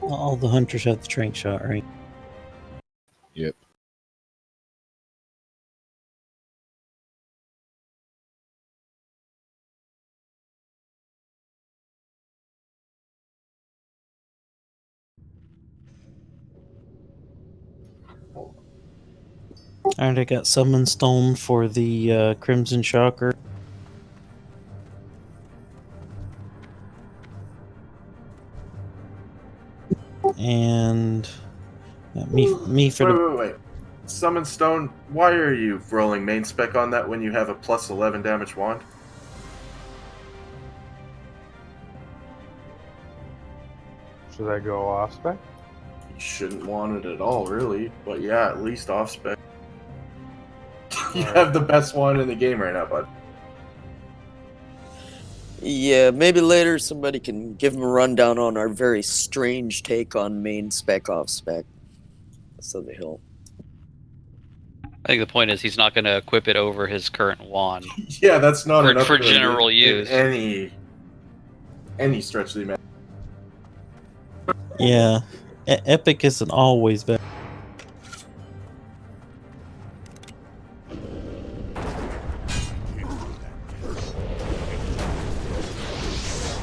All the hunters have the trank shot, right? Yep. And I got Summon Stone for the Crimson Shocker. And me for the... Wait. Summon Stone, why are you rolling main spec on that when you have a plus 11 damage wand? Should I go off spec? You shouldn't want it at all, really. But yeah, at least off spec. You have the best one in the game right now, bud. Yeah, maybe later somebody can give him a rundown on our very strange take on main spec off spec. So the hill. I think the point is he's not going to equip it over his current wand. Yeah, that's not for, enough for general use. Any stretch of the imagination. Yeah, Epic isn't always bad.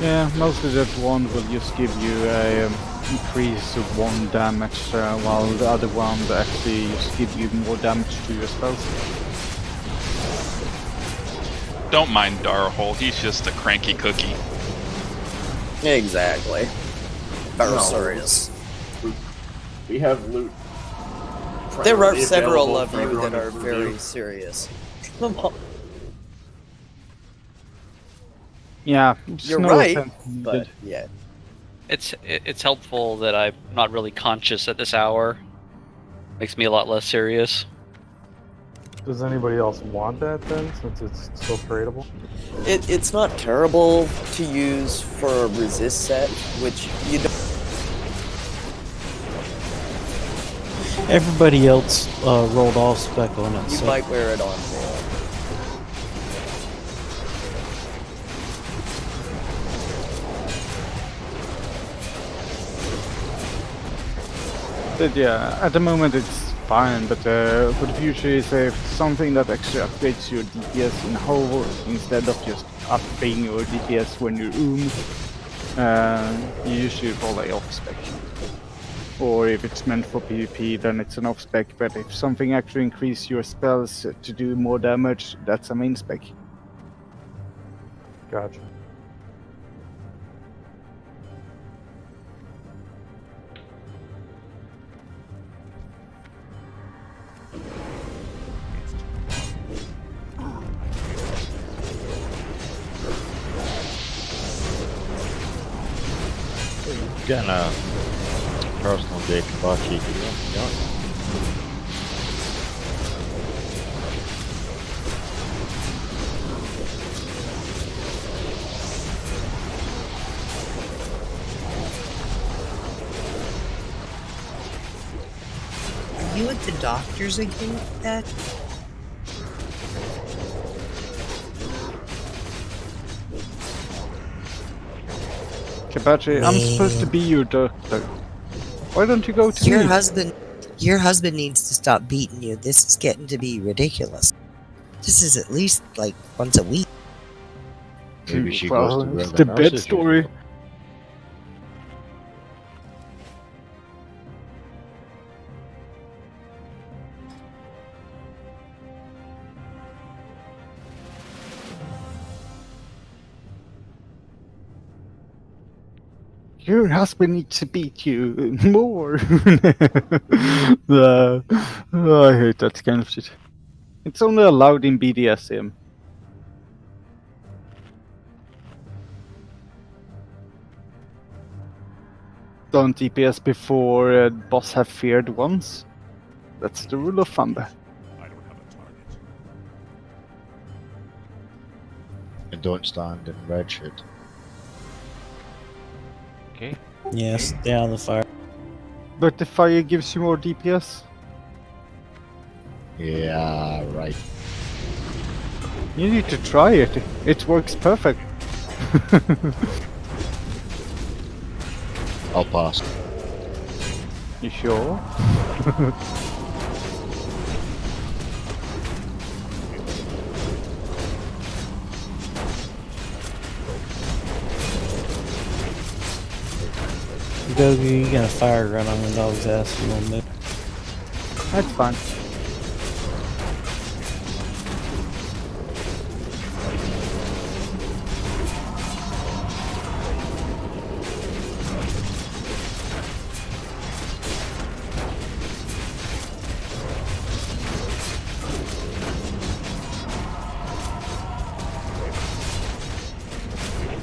Yeah, mostly that one will just give you a increase of 1 damage, while the other one will actually just give you more damage to your spells. Don't mind Darhole, he's just a cranky cookie. Exactly. Barosaurus. We have loot. There are several available of for you that everyone are to very review. serious. Come on. Yeah, You're no right, offense needed. but yeah. It's helpful that I'm not really conscious at this hour. Makes me a lot less serious. Does anybody else want that then, since it's still tradable? It's not terrible to use for a resist set, which you don't. Everybody else rolled off spec on it. You So. might wear it on more. But yeah, at the moment it's fine, but for the future is something that actually upgrades your DPS in whole instead of just upping your DPS when you you usually roll a off spec. Or if it's meant for PvP, then it's an off spec, but if something actually increases your spells to do more damage, that's a main spec. Gotcha. Getting a personal Jake yeah. Are you at the doctor's again with that? Kabachi, I'm supposed to be your doctor. Why don't you go to Your me? husband needs to stop beating you. This is getting to be ridiculous. This is at least like once a week. Maybe she Well, goes to it's where the nurses bed story. usually Your husband needs to beat you more. I hate that kind of shit. It's only allowed in BDSM. Don't DPS before boss have feared once. That's the rule of thumb. and don't stand in red shit. Okay. Yes, stay out of the fire. But the fire gives you more DPS. Yeah, right. You need to try it. It works perfect. I'll pass. You sure? Gogu, you got a fire run on the dog's ass. You won't move. That's fine.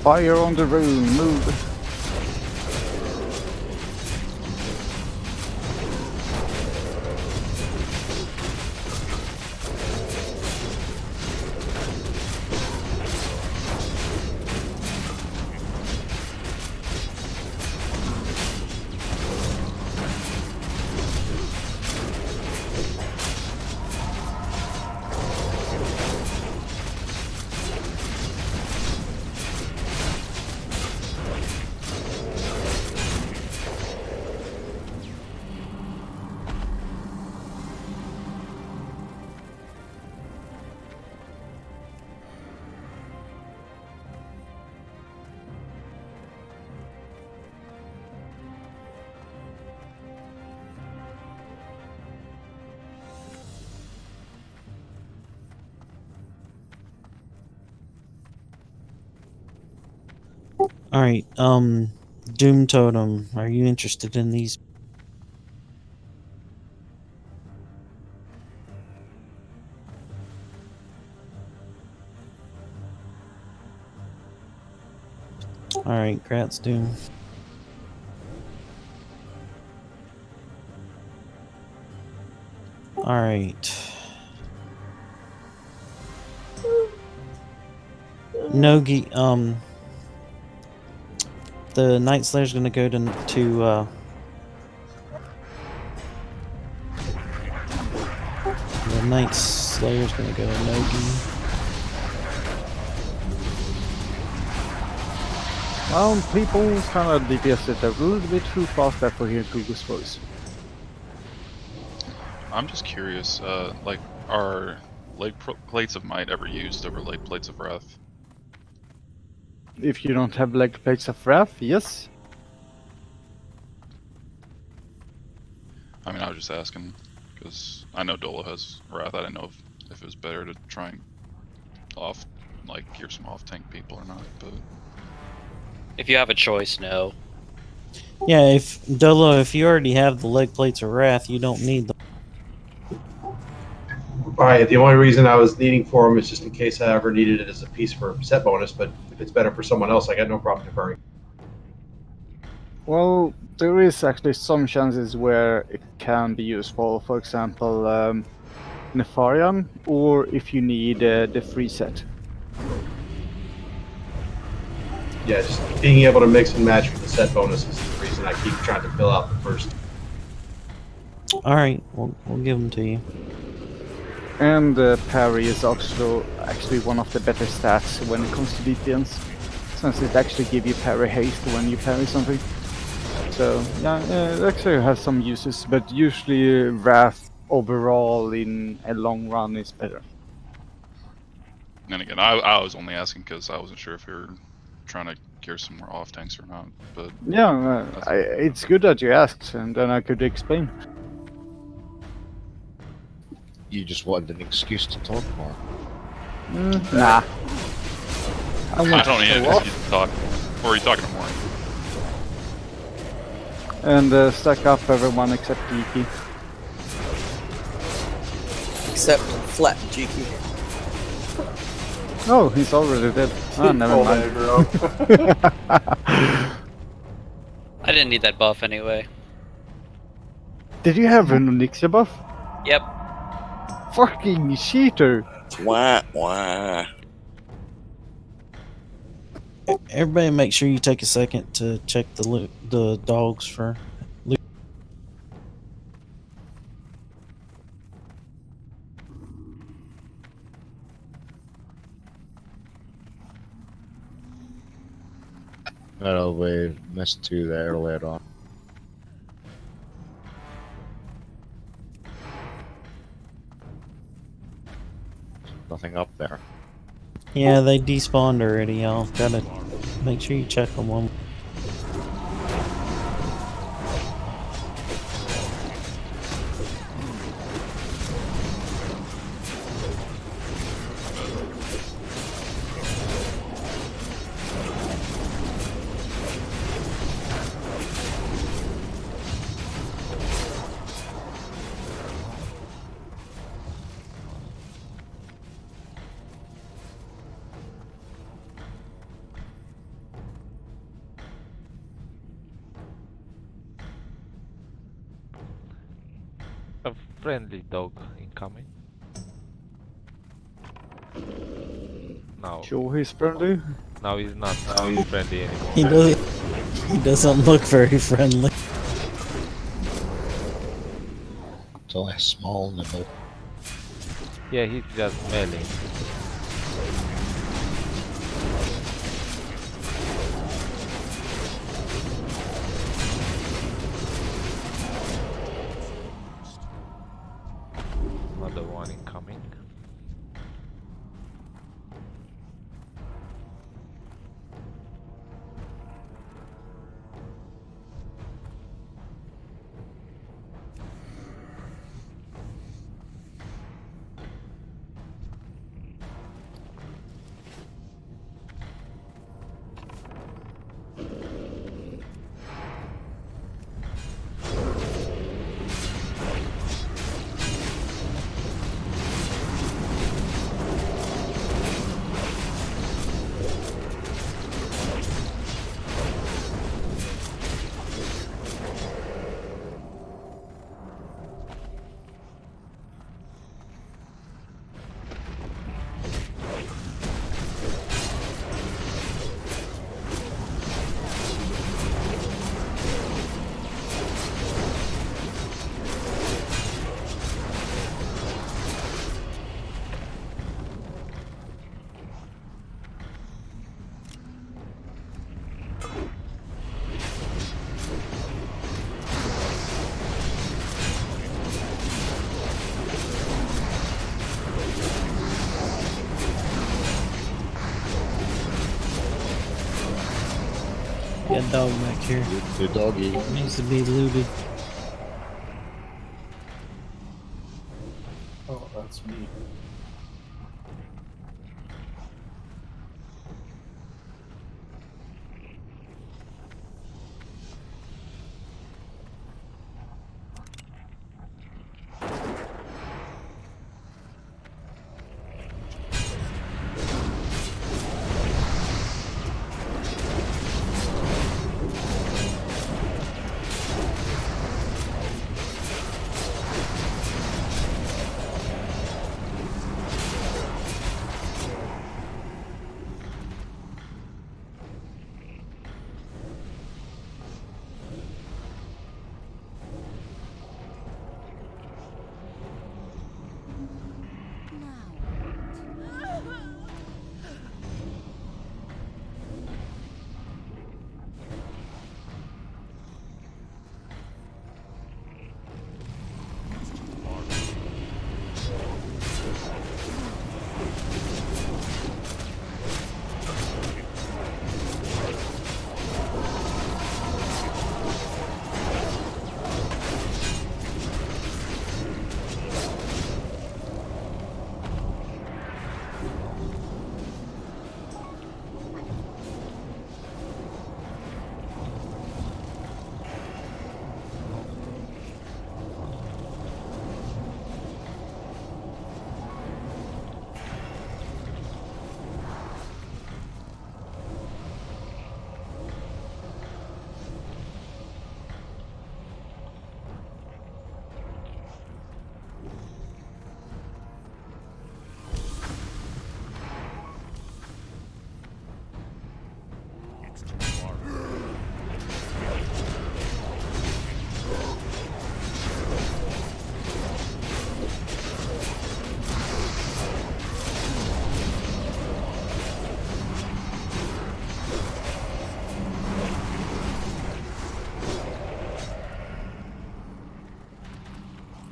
Fire on the room, move! Alright, Doom Totem, are you interested in these? Alright, Kratz Doom. Alright. Nogi, the Night Slayer's gonna go to the Night Slayer's gonna go to Nogi. Well, people kind of DPS it a little bit too fast after hearing Google's voice. I'm just curious, like, are plates of might ever used over plates of wrath? If you don't have leg plates of wrath, yes. I mean, I was just asking, because I know Dolo has wrath. I didn't know if it was better to try and gear some off tank people or not, but... If you have a choice, no. Yeah, if Dolo, if you already have the leg plates of wrath, you don't need them. Right, the only reason I was needing for him is just in case I ever needed it as a piece for set bonus, but if it's better for someone else, I got no problem deferring. Well, there is actually some chances where it can be useful. For example, Nefarian, or if you need the free set. Yeah, just being able to mix and match with the set bonus is the reason I keep trying to fill out the first. Alright, we'll give them to you. And parry is also actually one of the better stats when it comes to defense, since it actually gives you parry haste when you parry something. So yeah, it actually has some uses, but usually Wrath overall in a long run is better. And again, I was only asking because I wasn't sure if you were trying to gear some more off tanks or not, but... Yeah, it's good that you asked, and then I could explain. You just wanted an excuse to talk more. Nah. I don't need to talk. Or are you talking to Maury? And stack up everyone except Geeky. Except flat Jiki. Oh, he's already dead. Ah, never Pull mind. aggro. I didn't need that buff anyway. Did you have an Onyxia buff? Yep. Fucking cheater! Wah, wah. Everybody make sure you take a second to check the dogs for loot. No, we missed two there earlier on. nothing up there. Yeah, they despawned already, y'all. Gotta make sure you check them one. A friendly dog incoming. No, Sure, he's friendly. now he's not friendly anymore. He doesn't look very friendly. It's only a small nibble. Yeah, he's just smelling. Another one incoming. Got a dog back here. The doggy. Needs to be looted. Oh, that's me.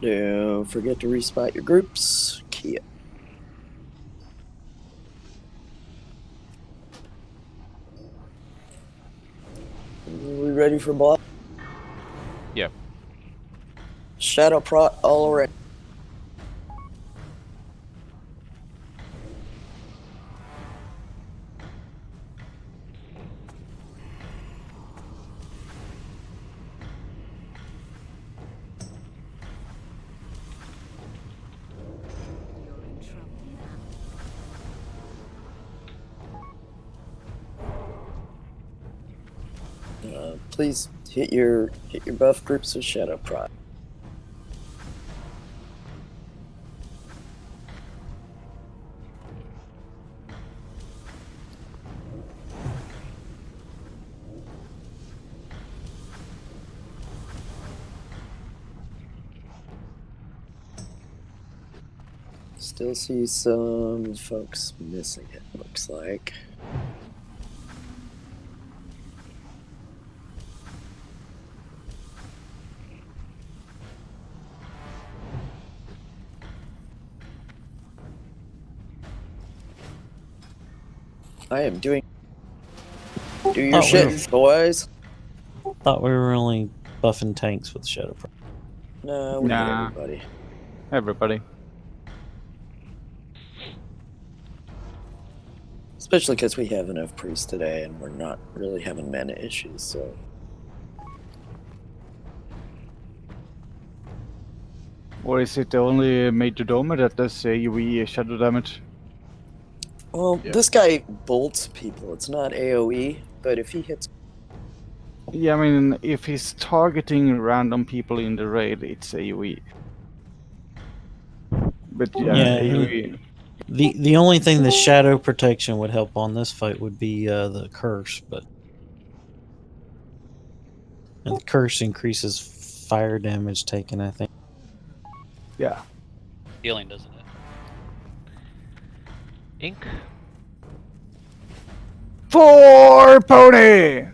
Don't forget to respot your groups. Kia. ready for block? Yep. Shadow prot all around. Please hit your buff groups with shadow prot. Still see some folks missing it, looks like. I am doing. Do your shit, boys. Thought we were only buffing tanks with Shadow Pro. No, we need Nah. everybody. Everybody. Especially because we have enough priests today and we're not really having mana issues, so. Or is it only Major Domer that does AoE shadow damage? Well, Yeah. this guy bolts people. It's not AoE, but if he hits. Yeah, I mean, if he's targeting random people in the raid, it's AoE. But yeah, Yeah, AoE. the only thing the shadow protection would help on this fight would be the curse, but and the curse increases fire damage taken, I think. Yeah. Healing, doesn't it? Ink. For Pony!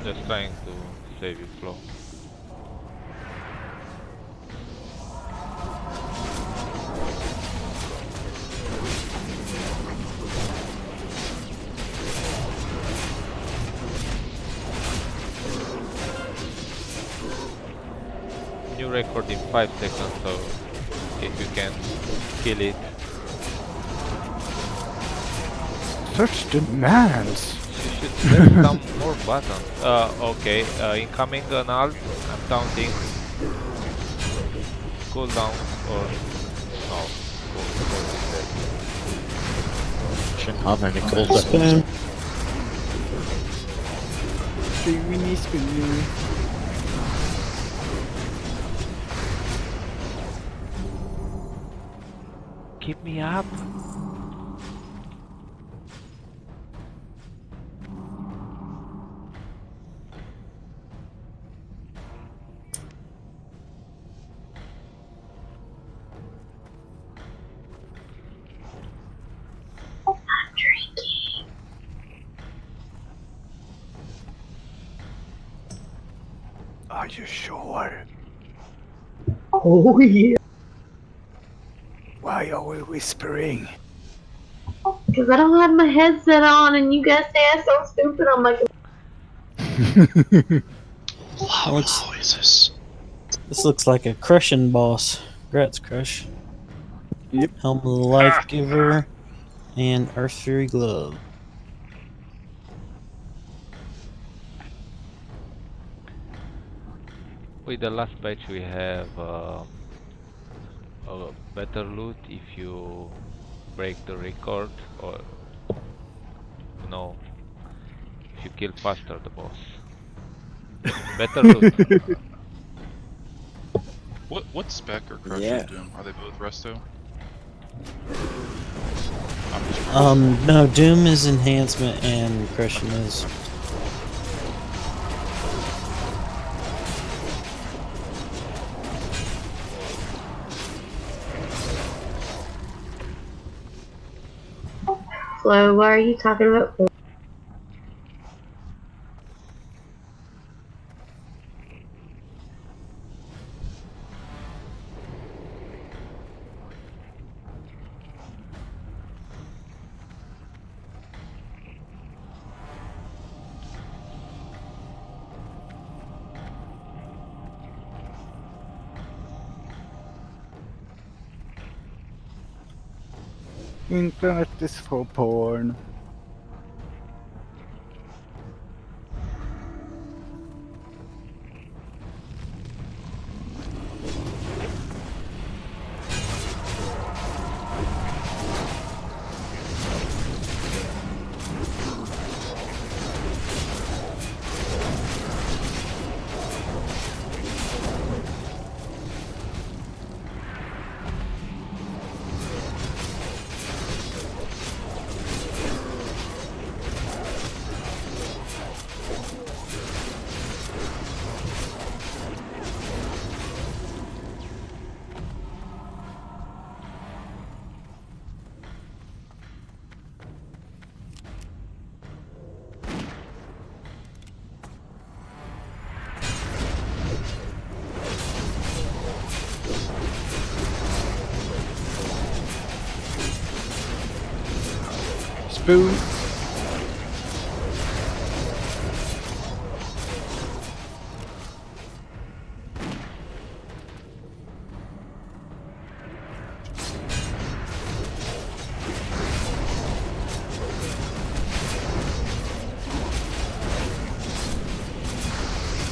Just trying to save you flow. New record in 5 seconds, so if you can kill it. Such demands! You should press some more buttons. Okay, incoming an alt. I'm counting. Cooldown or no. Shouldn't have any cooldown. Spoon. Spinny, spinny. Keep me up. Are you sure? Oh yeah. Why are we whispering? Because I don't have my headset on and you guys say I'm so stupid. I'm like, Loud noises. This looks like a crushing boss. Congrats, Crush. Yep. Helm of the Life Giver and Earth Fury Glove. With the last patch we have a better loot if you break the record, or you know, if you kill faster the boss. Better loot. What spec or Crush Yeah. is Doom? Are they both resto? I'm just No, Doom is enhancement and Crushing is. Flo, why are you talking about Flo? Internet is for porn. Spoon.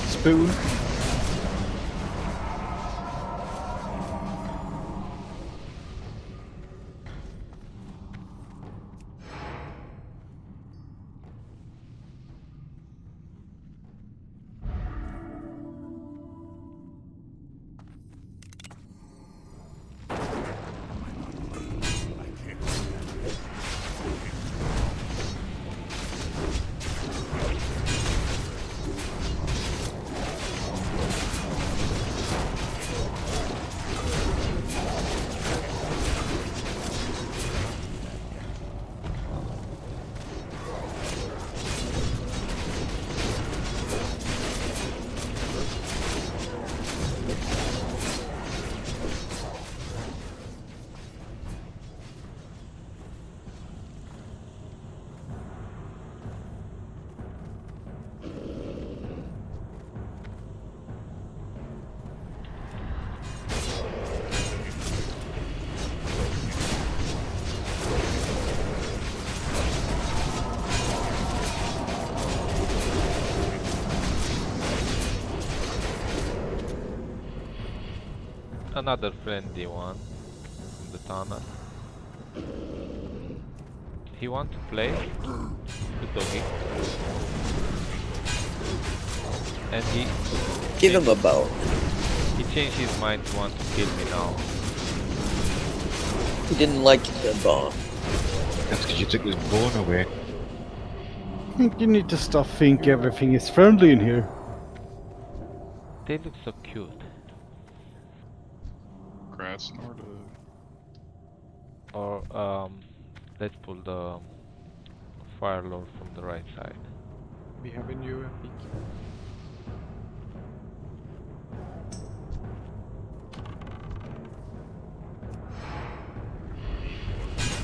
Spoon. Another friendly one from the tunnel. He want to play with doggy. And he Give him a bone. He changed his mind to want to kill me now. He didn't like the bone. That's because you took his bone away. I think you need to stop thinking everything is friendly in here. They look so cute. Grass Norda. Or let's pull the Fire Lord from the right side. We have a new epic.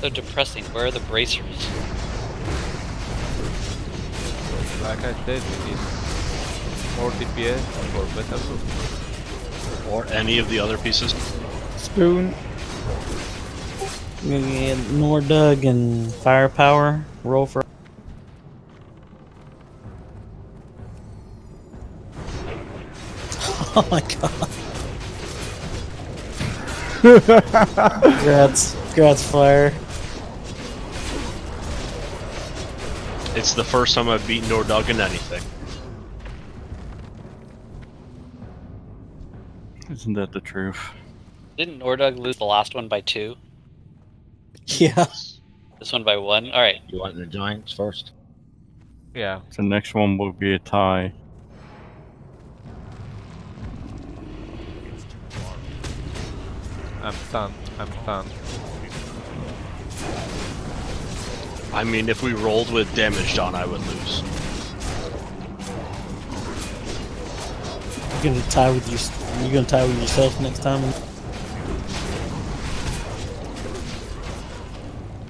So depressing. Where are the bracers? Like I said, we need more DPS for better look. Or any of the other pieces. Spoon. I'm gonna get Nordug and Firepower. Roll for. Oh my god. Congrats, Fire. It's the first time I've beaten Nordug in anything. Isn't that the truth? Didn't Nordug lose the last one by 2? Yeah. This one by 1? Alright. You want the Giants first? Yeah. The next one will be a tie. I'm stunned. I'm stunned. I mean, if we rolled with damage on, I would lose. You gonna tie with you gonna tie with yourself next time?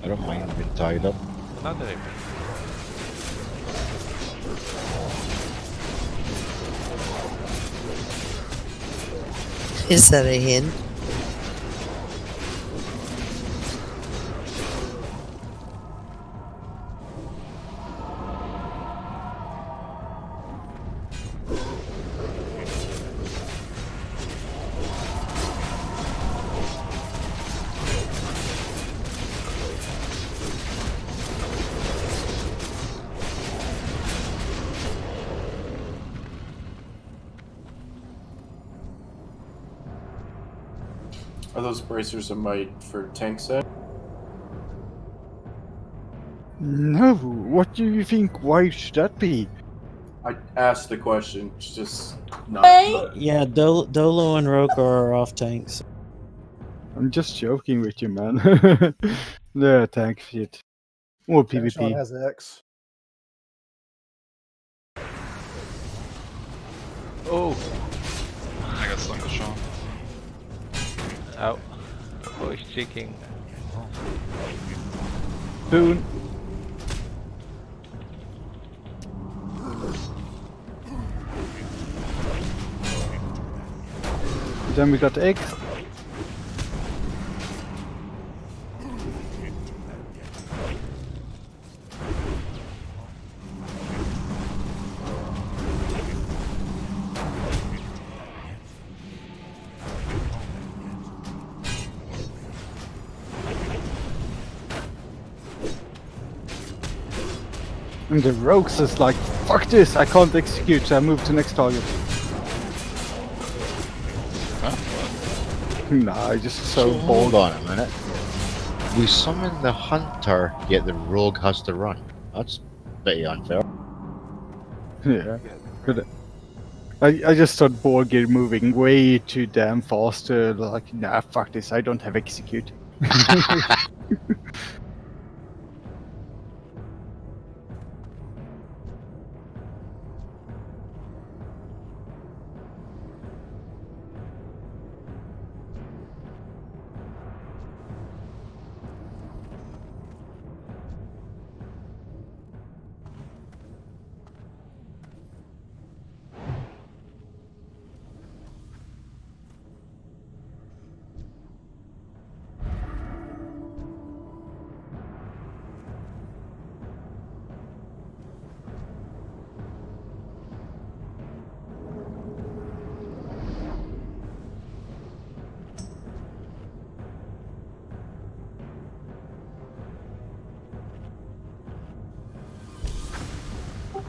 I don't mind being tied up. Another event. Is that a hint? Are those bracers a might for tank set? No, what do you think? Why should that be? I asked the question, it's just not. Yeah, Dolo and Roka are off tanks. I'm just joking with you, man. They're tank fit. Or Sean PvP. has X. Oh! I got stung with Sean. Ow. Oh, he's cheeking. Oh. Boon. Then we got egg. And the rogues is like, fuck this, I can't execute, so I move to next target. Nah, I just so hold bold. on a minute. We summon the hunter, yet the rogue has to run. That's pretty unfair. Yeah, good. I just thought Borgir moving way too damn fast. Like, nah, fuck this, I don't have execute.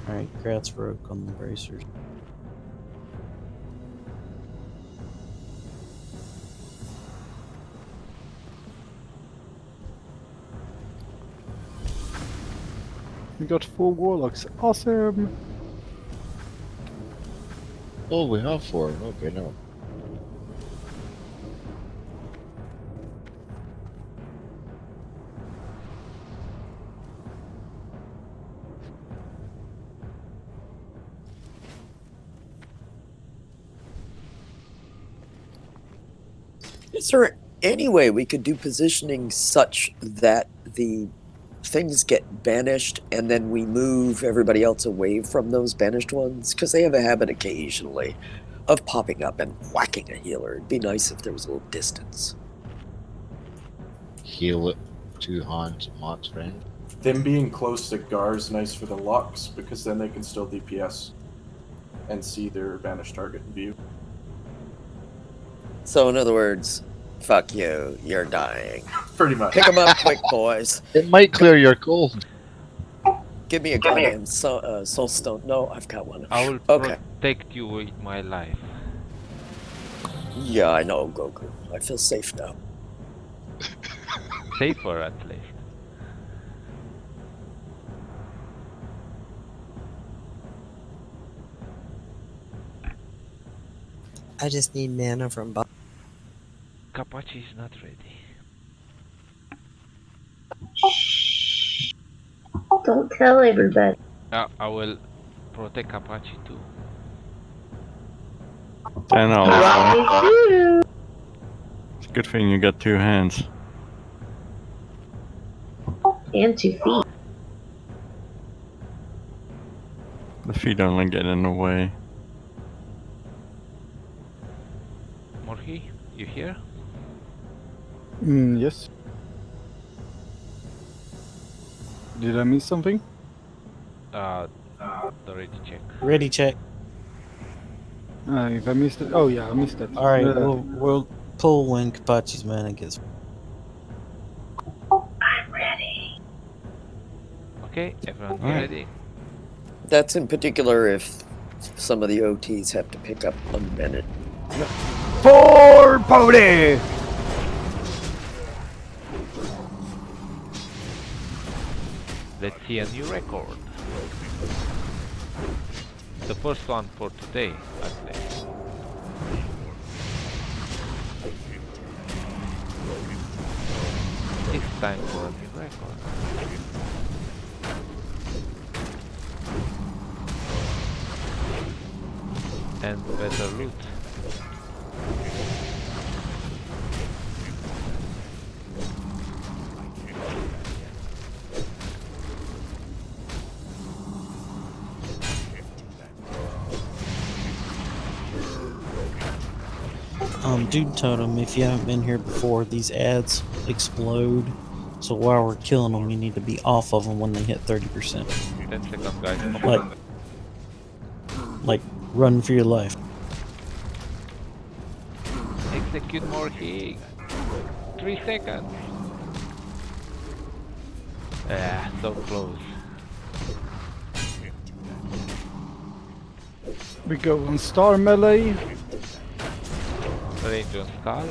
Alright, Kratz Roke on the bracers. We got 4 warlocks, awesome! Oh, we have 4. Okay, no. Is there any way we could do positioning such that the things get banished and then we move everybody else away from those banished ones? Because they have a habit occasionally of popping up and whacking a healer. It'd be nice if there was a little distance. Heal it. 2 hands, Mark's friend. Them being close to Gar is nice for the Lux, because then they can still DPS and see their banished target in view. So in other words, fuck you, you're dying. Pretty much. Pick them up quick, boys. It might clear your cold. Give me a goddamn soul stone. No, I've got one. I will Okay. protect you with my life. Yeah, I know, Goku. I feel safe now. Safer, at least. I just need mana from Bob. Kapachi is not ready. Don't tell everybody. I will protect Apache too. Then I'll Right, too. It's a good thing you got 2 hands. And 2 feet. The feet only get in the way. Morhi, you here? Yes. Did I miss something? Ready check. Ready check. If I missed it, oh yeah, I missed it. All right, we'll pull when Kapachi's mana gets. I'm ready. Okay, everyone All right. ready? That's in particular if some of the OTs have to pick up unbanned. For Pony! Let's see a new record. The first one for today, at least. It's time for a new record. And better loot. Dude Totem, if you haven't been here before, these ads explode. So while we're killing them, you need to be off of them when they hit 30%. 10 seconds, guys. Like, run for your life. Execute more heat. 3 seconds. Ah, so close. We go on Star Melee. Range on Skull.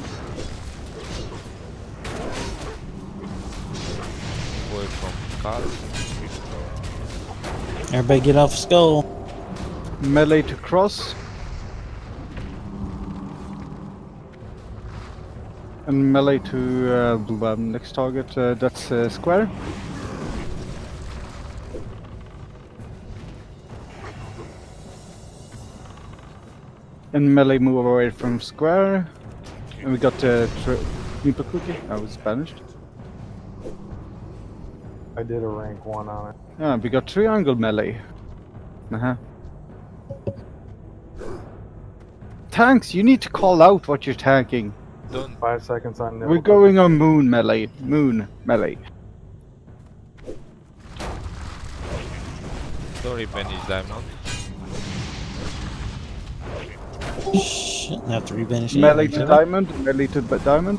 Away from Skull. Everybody get off Skull. Melee to cross. And melee to next target, that's square. And melee move away from square. And we got Nipple Cookie. I was banished. I did a rank 1 on it. Yeah, we got triangle melee. Tanks, you need to call out what you're tanking. Don't. 5 seconds on nipple. We're going on moon melee. Moon melee. Sorry, Benny's diamond. Shouldn't have to rebanish it. Melee to diamond. Melee to diamond.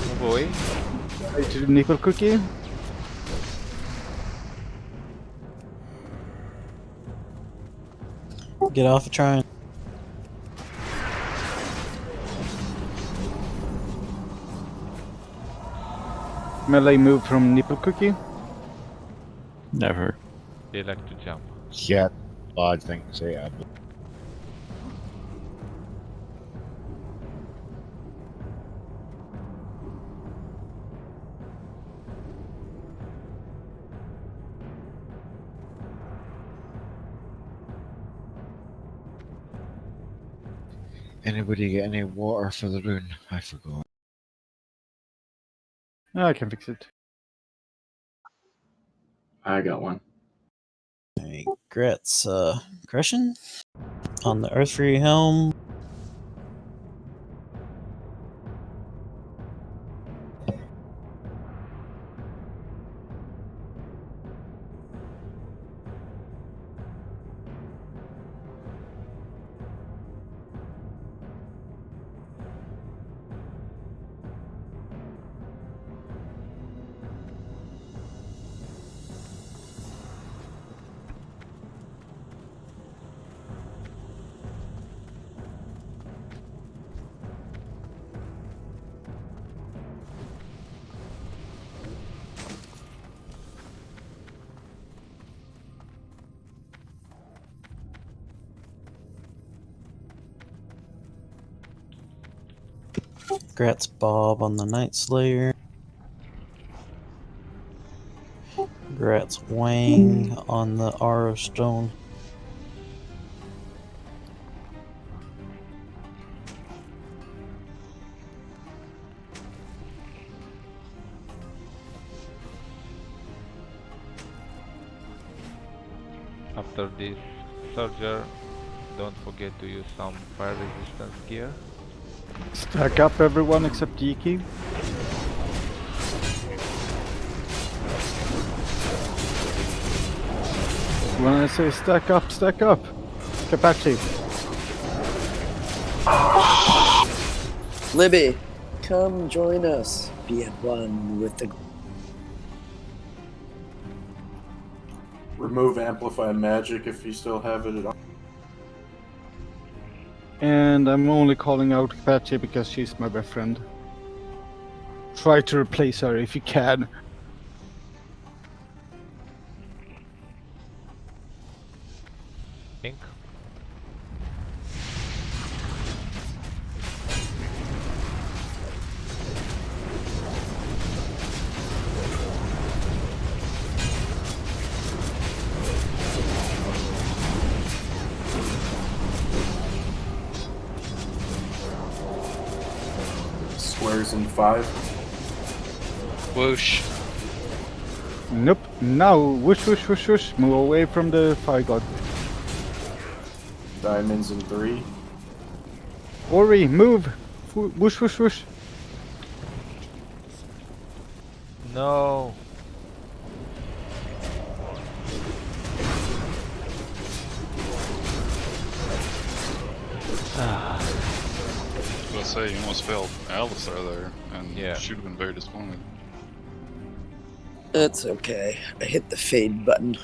Move away. Melee to Nipple Cookie. Get off of trying. Melee move from Nipple Cookie. Never. They like to jump. Yeah, bad thing to say. Anybody get any water for the rune? I forgot. I can fix it. I got one. Hey, Gretz, crushing on the Earth Free Helm. Grats Bob on the Night Slayer. Grats Wang on the Arrow Stone. After this soldier, don't forget to use some fire resistance gear. Stack up everyone except Yiki. When I say stack up, Kapachi. Libby, come join us. Be at one with the. Remove Amplify Magic if you still have it at all. And I'm only calling out Kapachi because she's my best friend. Try to replace her if you can. Think. Squares in 5. Whoosh. Nope. Now, whoosh, whoosh, whoosh, whoosh. Move away from the fire god. Diamonds in 3. Ori, move. Whoosh, whoosh, whoosh. No. Let's say you almost failed Alistair there, and Yeah. should have been very disappointed. That's okay. I hit the fade button.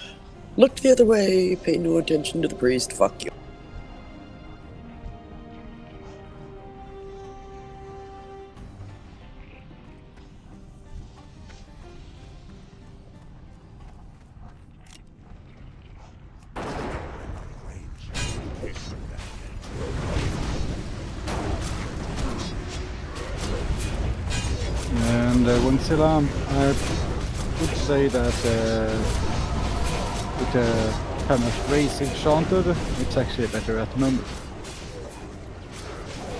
Look the other way. Pay no attention to the priest. Fuck you. And Winsilla, I would say that with the kind of race enchanted, it's actually better at the moment.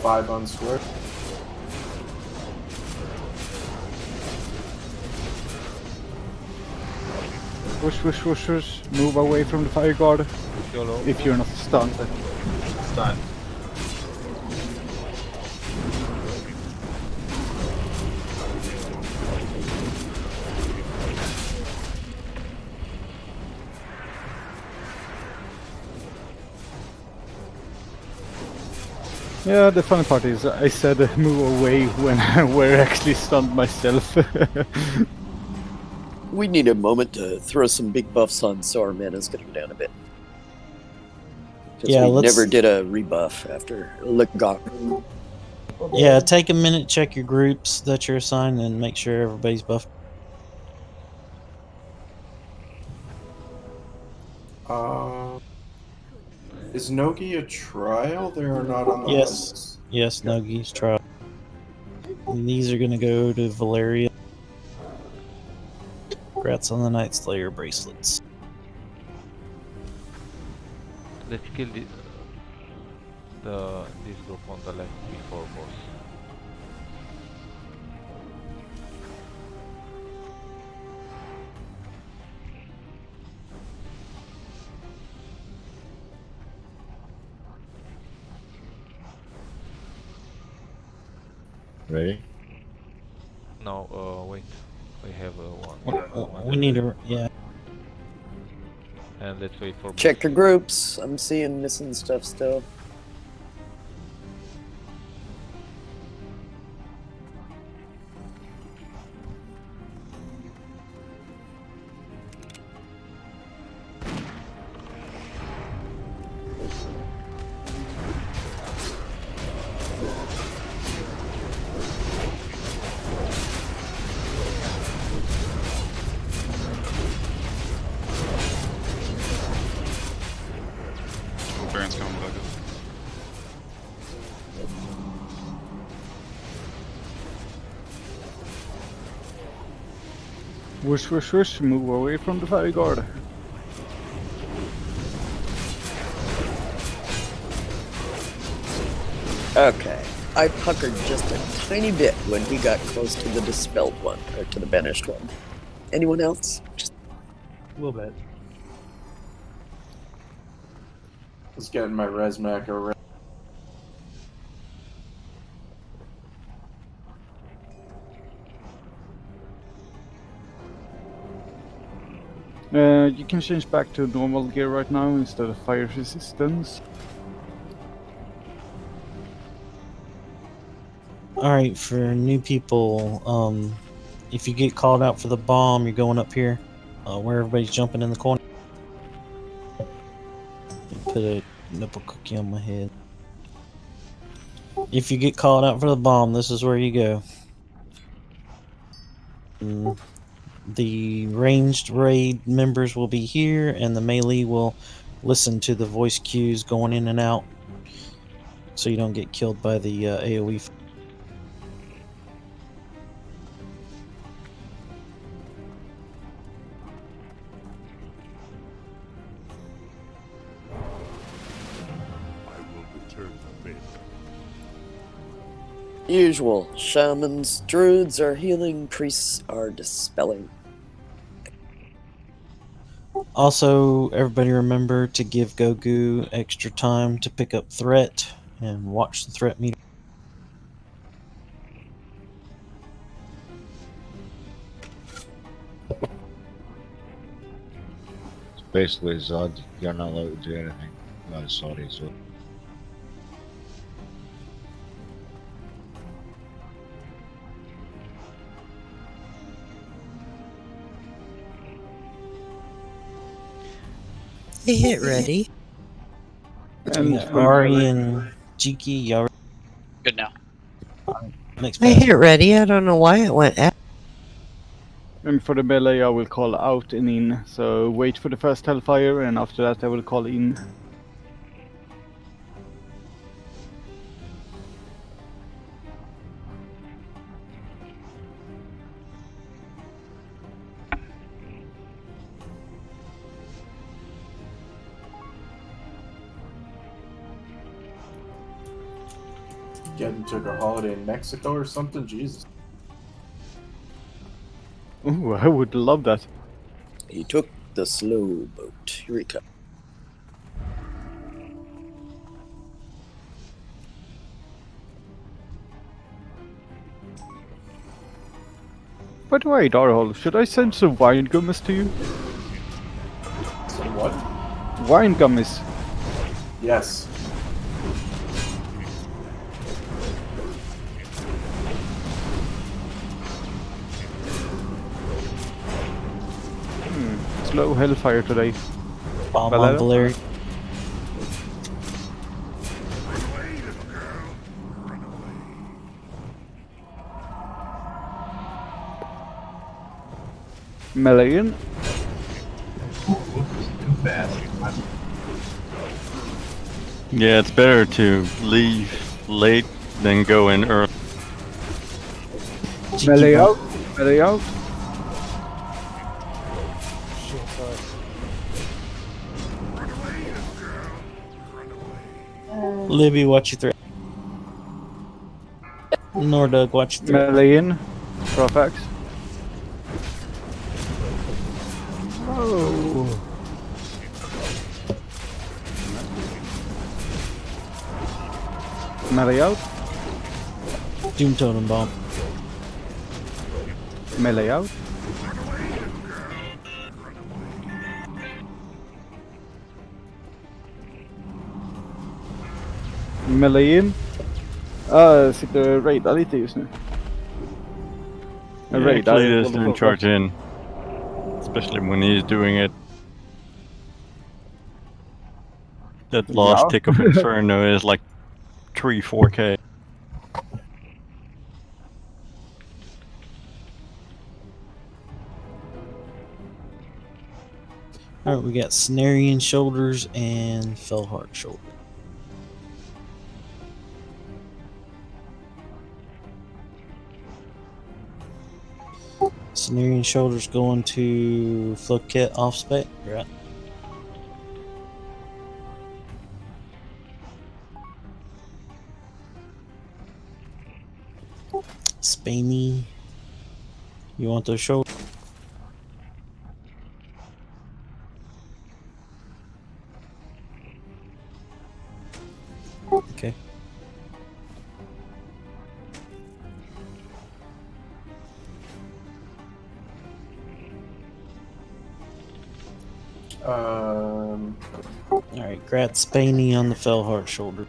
5 on square. Whoosh, whoosh, whoosh, whoosh. Move away from the fire guard YOLO. if you're not stunned. Stun. Yeah, the funny part is I said move away when I were actually stunned myself. We need a moment to throw some big buffs on so our mana's gonna go down a bit. Because Yeah, we let's- never did a rebuff after Legok. Yeah, take a minute, check your groups that you're assigned, and make sure everybody's buffed. Is Nogi a trial? They are not on the Yes. list. Yes, Nogi's trial. And these are going to go to Valeria. Congrats on the Night Slayer bracelets. Let's kill this group on the left before boss. Ready? No, wait. We have one. We need to, yeah. And let's wait for Check boss. your groups. I'm seeing missing stuff still. Oh, Baron's coming back up. Whoosh, whoosh, whoosh, move away from the fire guard. Okay. I puckered just a tiny bit when he got close to the dispelled one, or to the banished one. Anyone else? Just A little bit. Just getting my res macro ready. You can change back to normal gear right now instead of fire resistance. Alright, for new people, if you get called out for the bomb, you're going up here, where everybody's jumping in the corner. Put a nipple cookie on my head. If you get called out for the bomb, this is where you go. The ranged raid members will be here, and the melee will listen to the voice cues going in and out, so you don't get killed by the AoE. usual. Shamans, druids are healing, priests are dispelling. Also, everybody remember to give Gogu extra time to pick up threat and watch the threat meter. Basically, Zod, you're not allowed to do anything. Oh, sorry, Zod. I hit ready. And Ari and Jiki, y'all Good now. next I pass. hit ready. I don't know why it went out. And for the melee, I will call out and in. So wait for the first Hellfire, and after that, I will call in. Getting took a holiday in Mexico or something? Jesus. Ooh, I would love that. He took the slow boat. Eureka. By the way, Darhol, should I send some wine gummies to you? Some what? Wine gummies. Yes. Slow Hellfire today. Bomb on Valeri. Melee in. Too fast. Yeah, it's better to leave late than go in early. Melee out. Melee out. Libby, watch your threat. Nordug, watch your threat. Melee in. Profax. Oh. Melee out. Doom Totem Bomb. Melee out. Melee in. Sitter och raidar lite just nu. Yeah, Cletus didn't charge in. Especially when he's doing it. That last tick of Inferno is like 3-4k. Alright, we got Cenarian Shoulders and Fellheart Shoulder. Cenarian Shoulder's going to Floquet off spec. Right. Spainy. You want those shoulders? Okay. Alright, Grat Spainy on the Fellheart shoulder.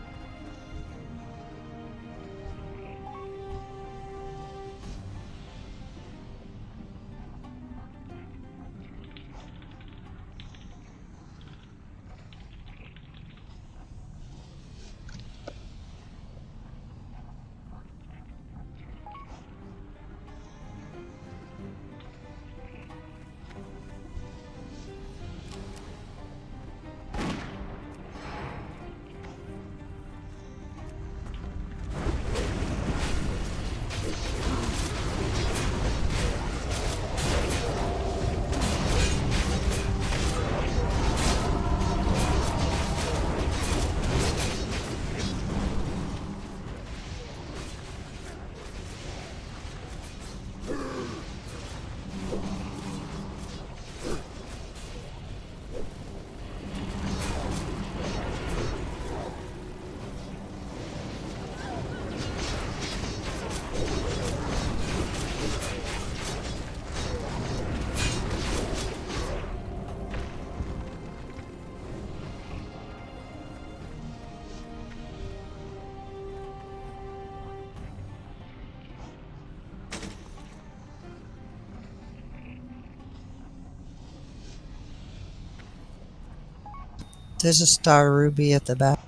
There's a star ruby at the back.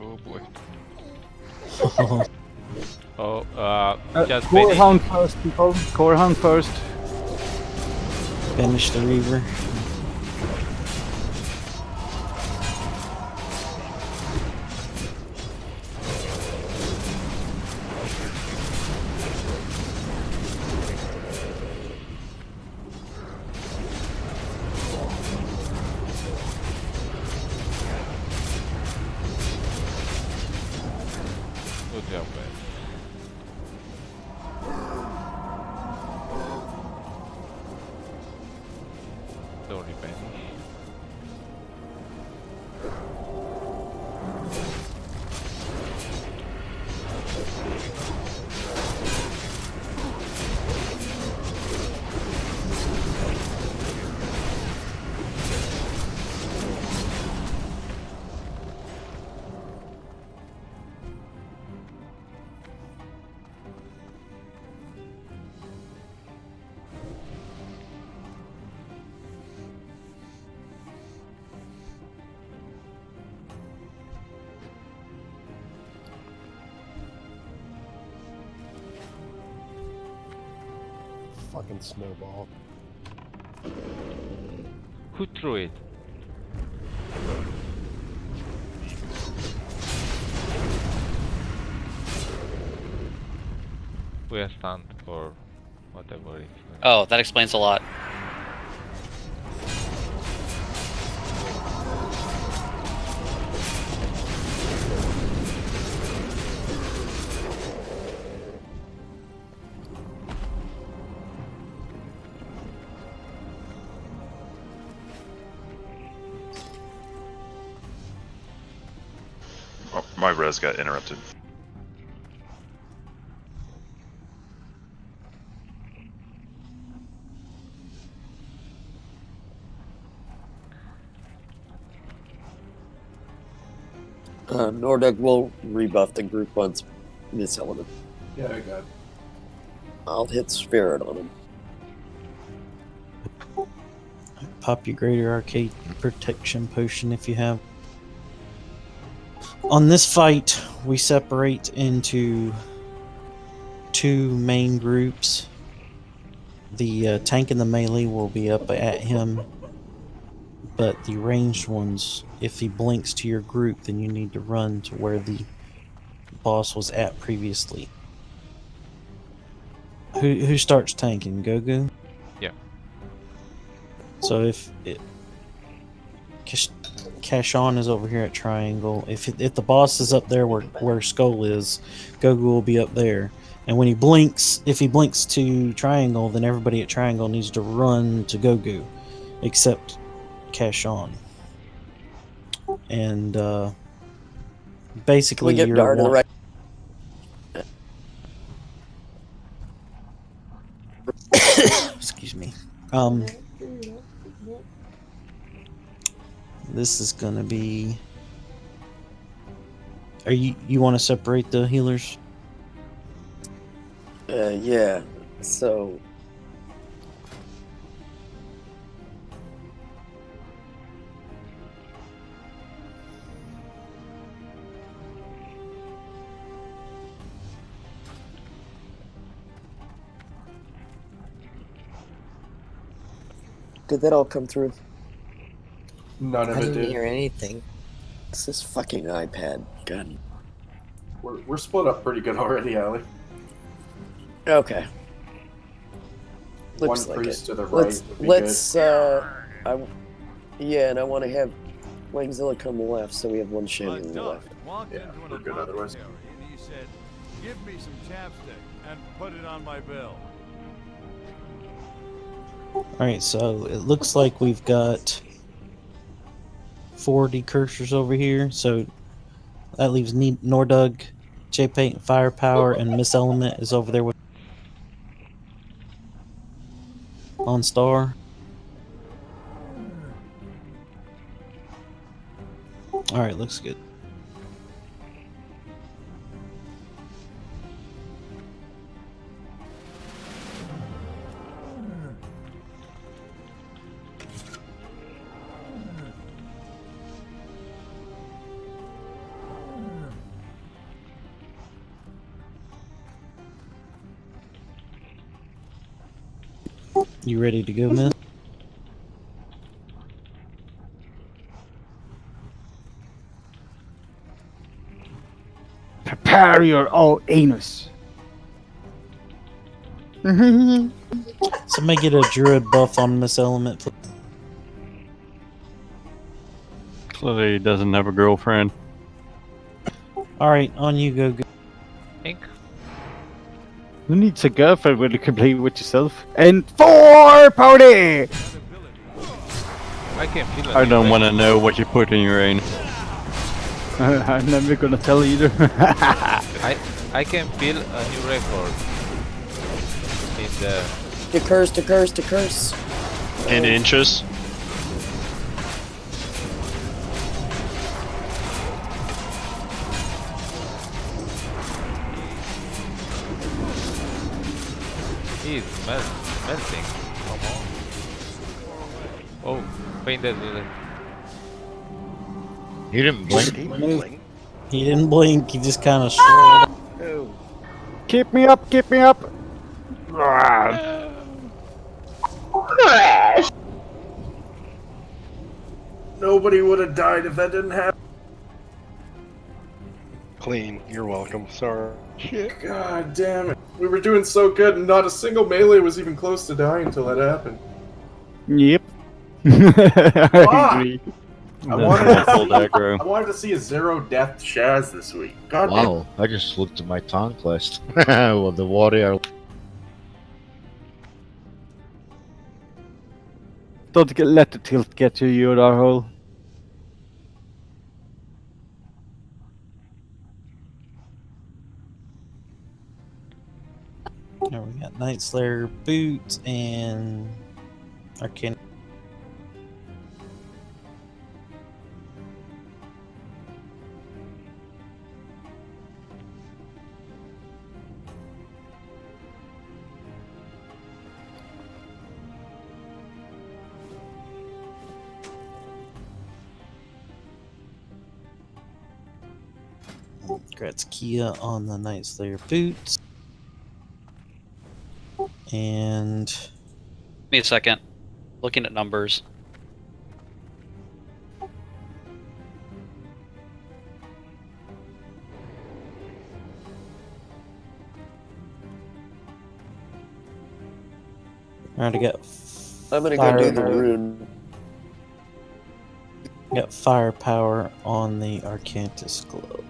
Oh boy. Just Core finish. Hound first, people. Core Hound first. Finish the Reaver. Good job, guys. Sorry, Penny. Fucking snowball. Who threw it? We are stunned or whatever it is. Oh, that explains a lot. Oh, my res got interrupted. Nordeg will rebuff the group once Miss Element. Yeah, I got it. I'll hit Spirit on him. Pop your Greater Arcade Protection Potion if you have. On this fight, we separate into two main groups. The tank and the melee will be up at him, but the ranged ones, if he blinks to your group, then you need to run to where the boss was at previously. Who starts tanking? Gogu? Yeah. So if Kashan is over here at Triangle. If the boss is up there where Skull is, Gogu will be up there. And when he blinks, if he blinks to Triangle, then everybody at Triangle needs to run to Gogu, except Kashan. And basically, We get you're Dar to the right. Excuse me. This is gonna be. Are you want to separate the healers? Yeah. So. Did that all come through? None of I it didn't did. hear anything. It's this fucking iPad. God. We're split up pretty good already, Allie. Okay. Looks One like priest it. to the right would be good. Yeah, and I want to have Langzilla come left, so we have one shaman on the left. Yeah, we're good otherwise. And he said, "Give me some chapstick and put it on my bill." Alright, so it looks like we've got 40 cursors over here, so that leaves Nordug, J-Paint, Firepower, and Miss Element is over there with on Star. Alright, looks good. You ready to go, Miss? Prepare your all anus. Somebody get a druid buff on Miss Element, please. Clearly he doesn't have a girlfriend. Alright, on you go. Ink. Who needs a girlfriend when you can play with yourself? And for party! I can feel it. I don't want to know what you put in your anus. I'm never gonna tell either. I can feel a new record. In the To curse. In inches. He's melting. Come on. Oh, painted with it. You didn't blink. He didn't blink, he just kind of swirled. Oh. Keep me up, keep me up! Nobody would have died if that didn't happen. Clean. You're welcome. Sorry. Shit. God damn it. We were doing so good and not a single melee was even close to dying until that happened. Yep. I agree. I wanted to see a zero death Shaz this week. God damn. Wow, I just looked at my tank list. Well, the warrior. Don't let the tilt get to you, Darhole. Now we got Night Slayer boots and Arcane. Congrats Kia on the Night Slayer boots. And Give me a second. Looking at numbers. Alright, I got. I'm gonna go do the fire- rune. Got firepower on the Arcantus globe.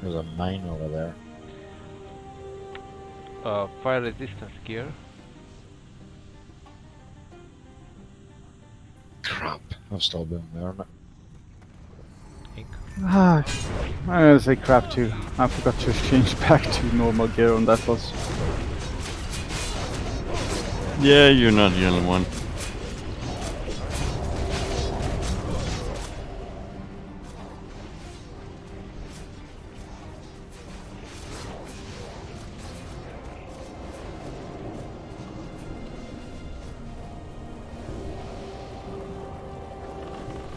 There's a mine over there. Fire resistance gear. Crap. I've still been wearing it. Ah, I'm gonna say crap too. I forgot to change back to normal gear on that boss. Yeah, you're not the only one.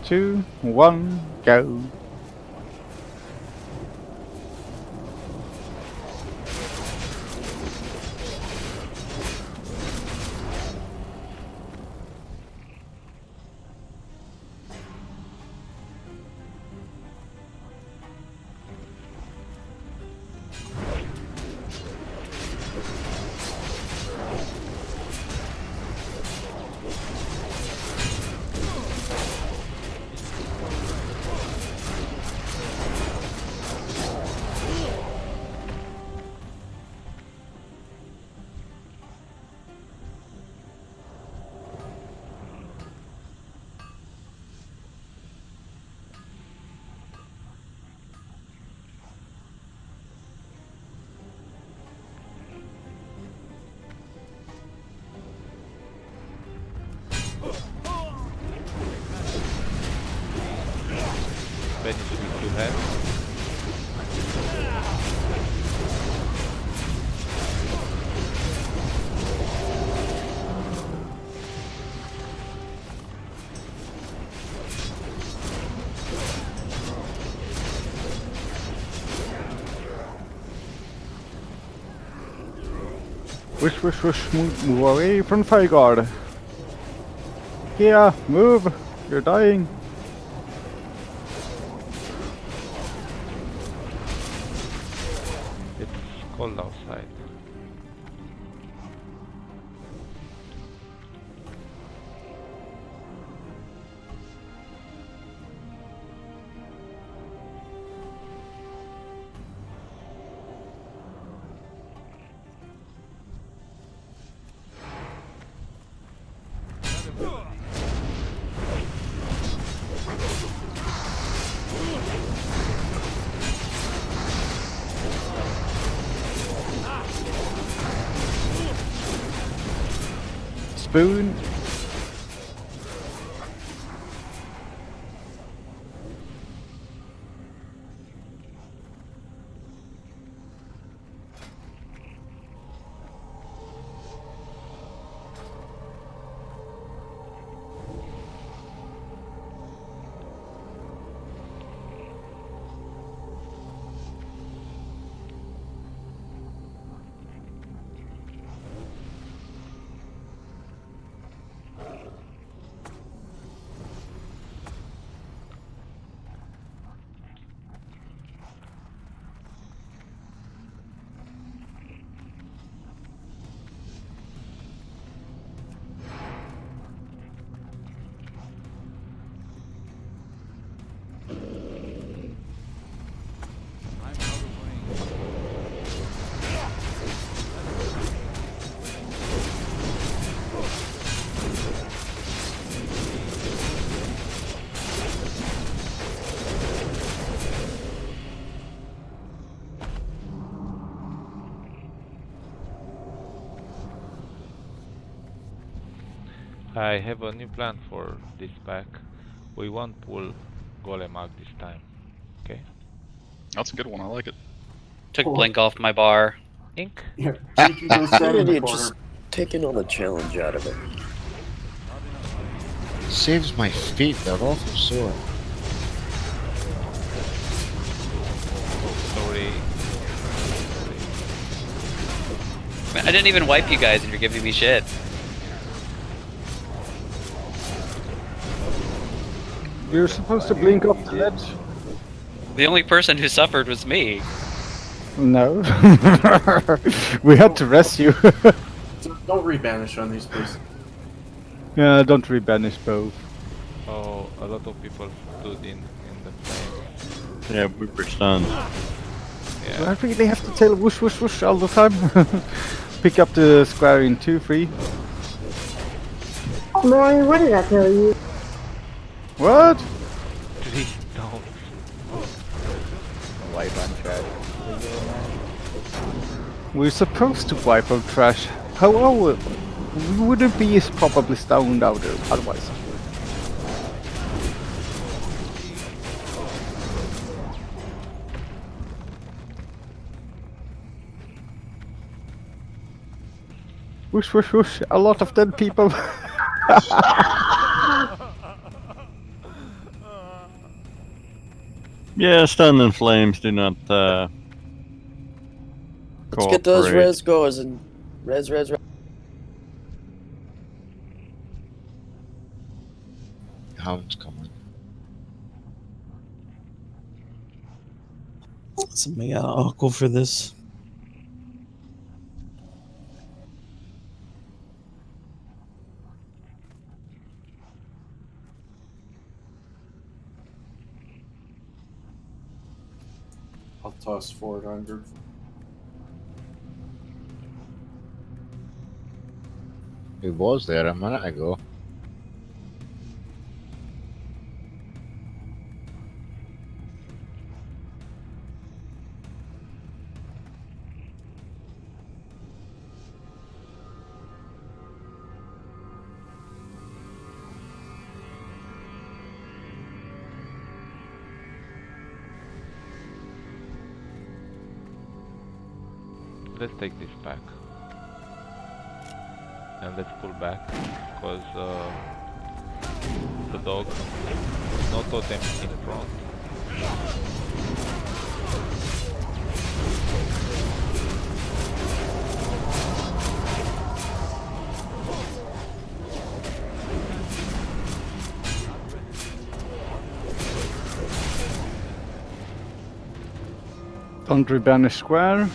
Two, one, go. Finish with 2 hands. Wish, wish, wish, move away from Fire Guard. Yeah, move. You're dying. It's cold outside. Spoon. I have a new plan for this pack. We won't pull Golemag this time. Okay? That's a good one. I like it. Took Blink off my bar. Ink. Yeah, Cheeky goes Good stand in the idea, corner. just taking all the challenge out of it. Saves my feet, they're awful sore. Sorry. Man, I didn't even wipe you guys and you're giving me shit. You're supposed to blink off the ledge. The only person who suffered was me. No. We had to rescue. Don't rebanish on these, please. Yeah, don't rebanish both. Oh, a lot of people stood in the flame. Yeah, we were stunned. Do I really have to tell whoosh whoosh whoosh all the time? Pick up the square in 2, 3. Maury, what did I tell you? What? Please don't. Wipe on trash. We're supposed to wipe out trash. How are we wouldn't be as probably stoned out otherwise. Whoosh whoosh whoosh, a lot of dead people. Yeah, stun and flames do not Let's get those cooperate. res goers and res. Hound's coming. Somebody got an uncle for this. I'll toss 400. He was there a minute ago. Let's take this back. And let's pull back, because the dog, no totem in front. Don't rebanish square.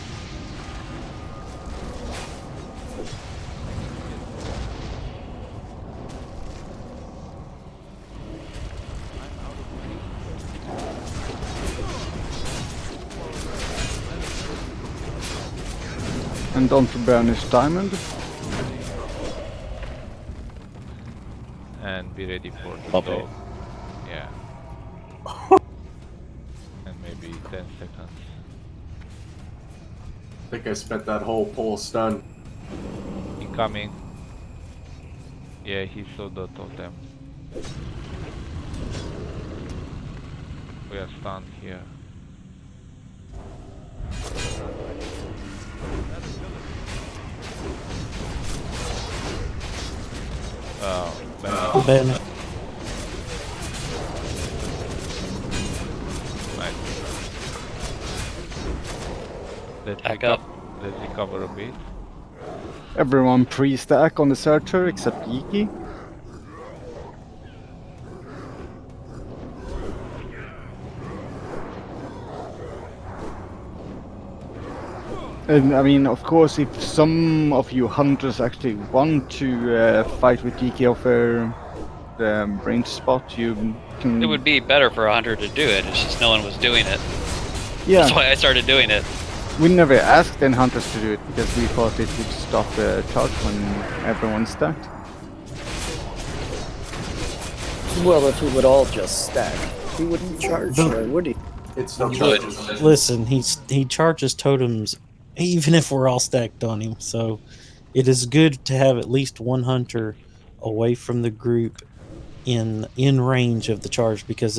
And don't banish diamond. And be ready for the Puppy. dog. Yeah. And maybe 10 seconds. I think I spent that whole pull stun. Incoming. Yeah, he saw the totem. We are stunned here. Oh, bad. Ben, Nice. Back up. Let's recover a bit. Everyone pre-stack on the searcher except Geeky. And I mean, of course, if some of you hunters actually want to fight with Geeky over the range spot, you can. It would be better for a hunter to do it, it's just no one was doing it. Yeah. That's why I started doing it. We never asked any hunters to do it because we thought it would stop the charge when everyone's stacked. Well, if he would all just stack, he wouldn't charge, would he? It's no But charges. listen, he charges totems even if we're all stacked on him. So it is good to have at least one hunter away from the group in range of the charge, because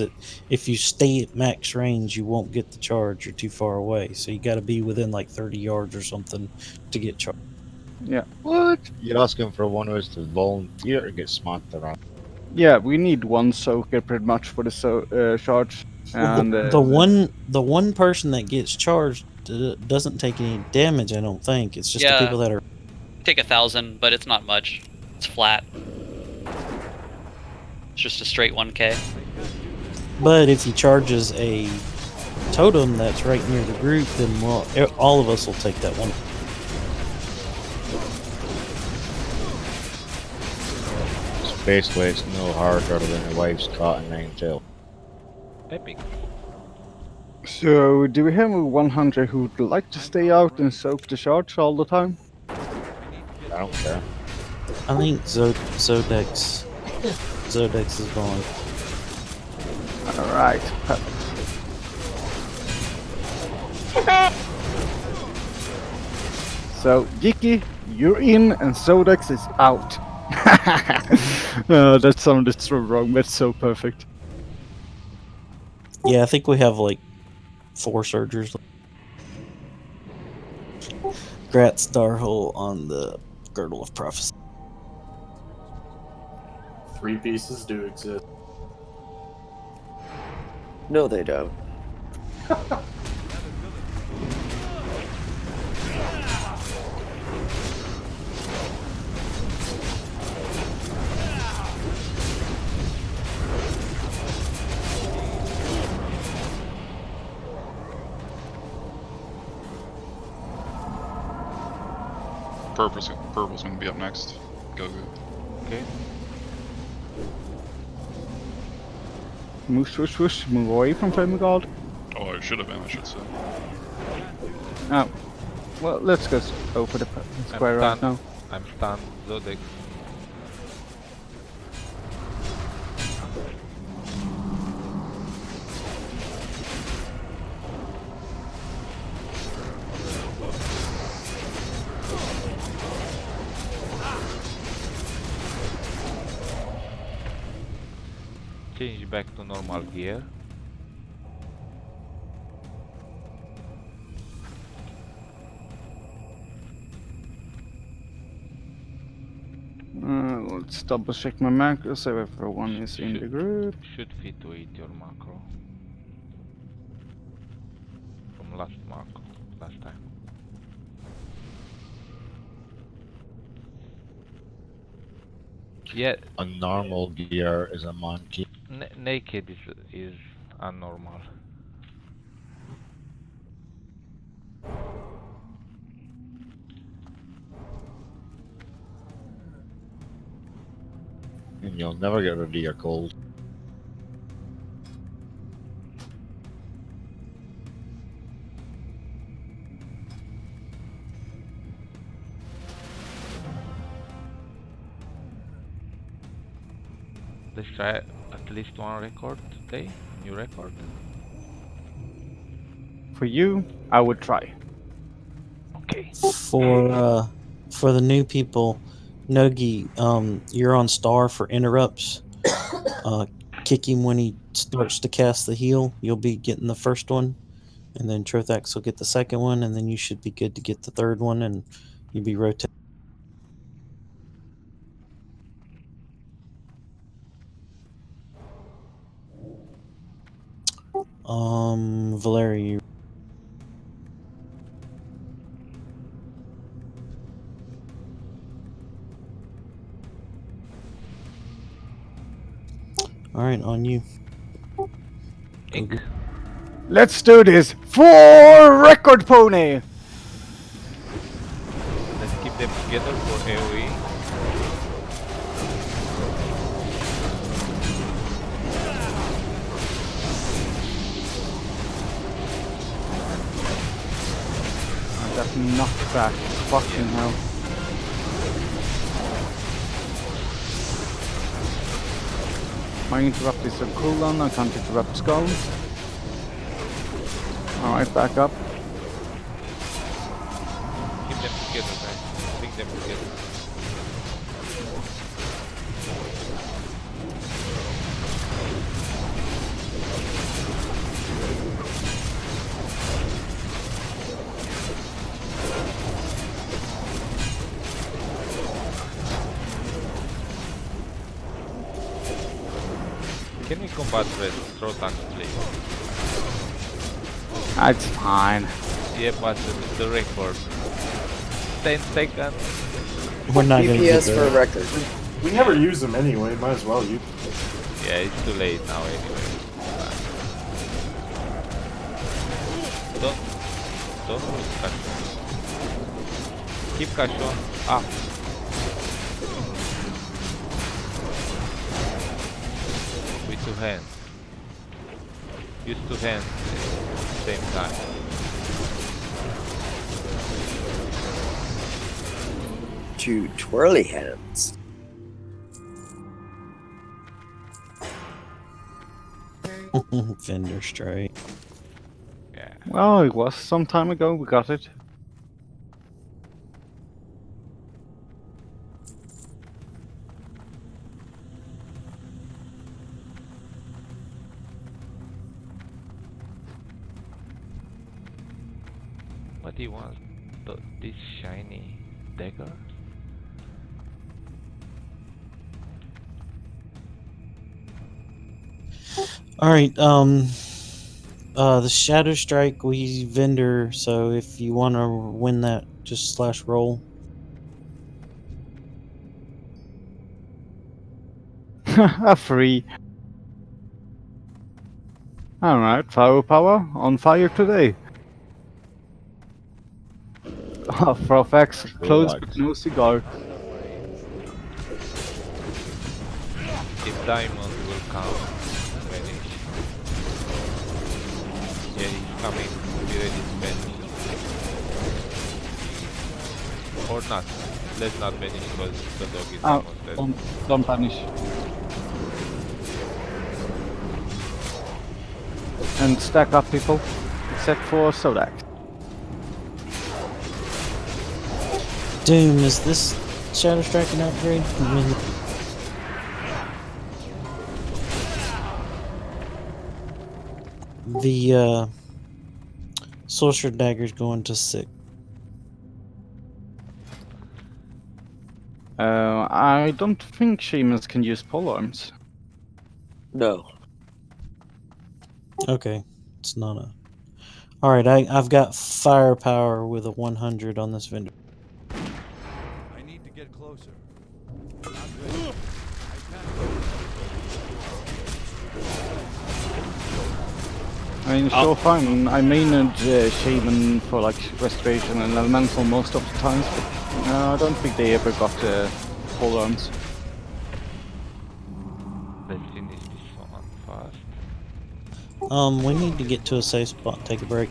if you stay at max range, you won't get the charge. You're too far away, so you got to be within like 30 yards or something to get charged. Yeah. What? You're asking for one of us to volunteer and get smacked around. Yeah, we need one soaker pretty much for the charge. Well, And the one person that gets charged doesn't take any damage. I don't think it's just the people that are. Take 1,000, but it's not much. It's flat. It's just a straight 1K. But if he charges a totem that's right near the group, then all of us will take that one. So basically, it's no harder than your wife's caught in 9-tail. Epic. So, do we have a 100 who would like to stay out and soak the charge all the time? I don't care. I think Zodex is gone. Alright, perfect. So, Yiki, you're in and Zodex is out. That sounded so wrong, but it's so perfect. Yeah, I think we have like 4 surgers. Grat Starhole on the Girdle of Prophecy. 3 pieces do exist. No, they don't. Purple's gonna be up next. Go. Okay. Move, swoosh, swoosh, move away from Flame God. Oh, I should have been, I should say. Oh. Well, let's go for the square right now. I'm stunned, Zodex. Change back to normal gear. Let's double check my macro so everyone is in the group. Should fit to eat your macro. From last time. Yeah. A normal gear is a monkey. Naked is unnormal. And you'll never get rid of your cold. Let's try at least one record today. New record. For you, I would try. Okay. For the new people, Nogi, you're on star for interrupts. Kick him when he starts to cast the heal. You'll be getting the first one, and then Trothax will get the second one, and then you should be good to get the third one, and you'll be rotating. Valeria. Alright, on you. Ink. Let's do this for Record Pony! Let's keep them together for AoE. That knockback. Fucking hell. My interrupt is a cooldown, I can't interrupt Skull. Alright, back up. Keep them together, guys. Bring them together. Can we combat red? Throw tanks, please. It's fine. Yeah, but the record. 10 seconds. We're not gonna get IPS for that. record. We never use them anyway. Might as well use. Yeah, it's too late now anyway. Don't lose Cachon. Keep Cachon up. With 2 hands. Use 2 hands at the same time. Two twirly hands. Vendor strike. Yeah. Well, it was some time ago we got it. What do you want? This shiny dagger? Alright, the Shadow Strike we vendor, so if you want to win that, just slash roll. A free. Alright, firepower on fire today. Frofx, close but no cigar. If diamond will come, vanish. Yeah, he's coming. Be ready to vanish. Or not. Let's not vanish because the dog is almost dead. Don't punish. And stack up, people, except for Sodak. Doom, is this Shadow Strike an upgrade? I mean, the Sorcerer Dagger's going to 6. I don't think shamans can use polearms. No. Okay, it's not a. Alright, I've got firepower with a 100 on this vendor. I need to get closer. Not ready. I mean, sure, fine. I manage shaman for like restoration and elemental most of the times, but I don't think they ever got polearms. Let's finish this one fast. We need to get to a safe spot and take a break.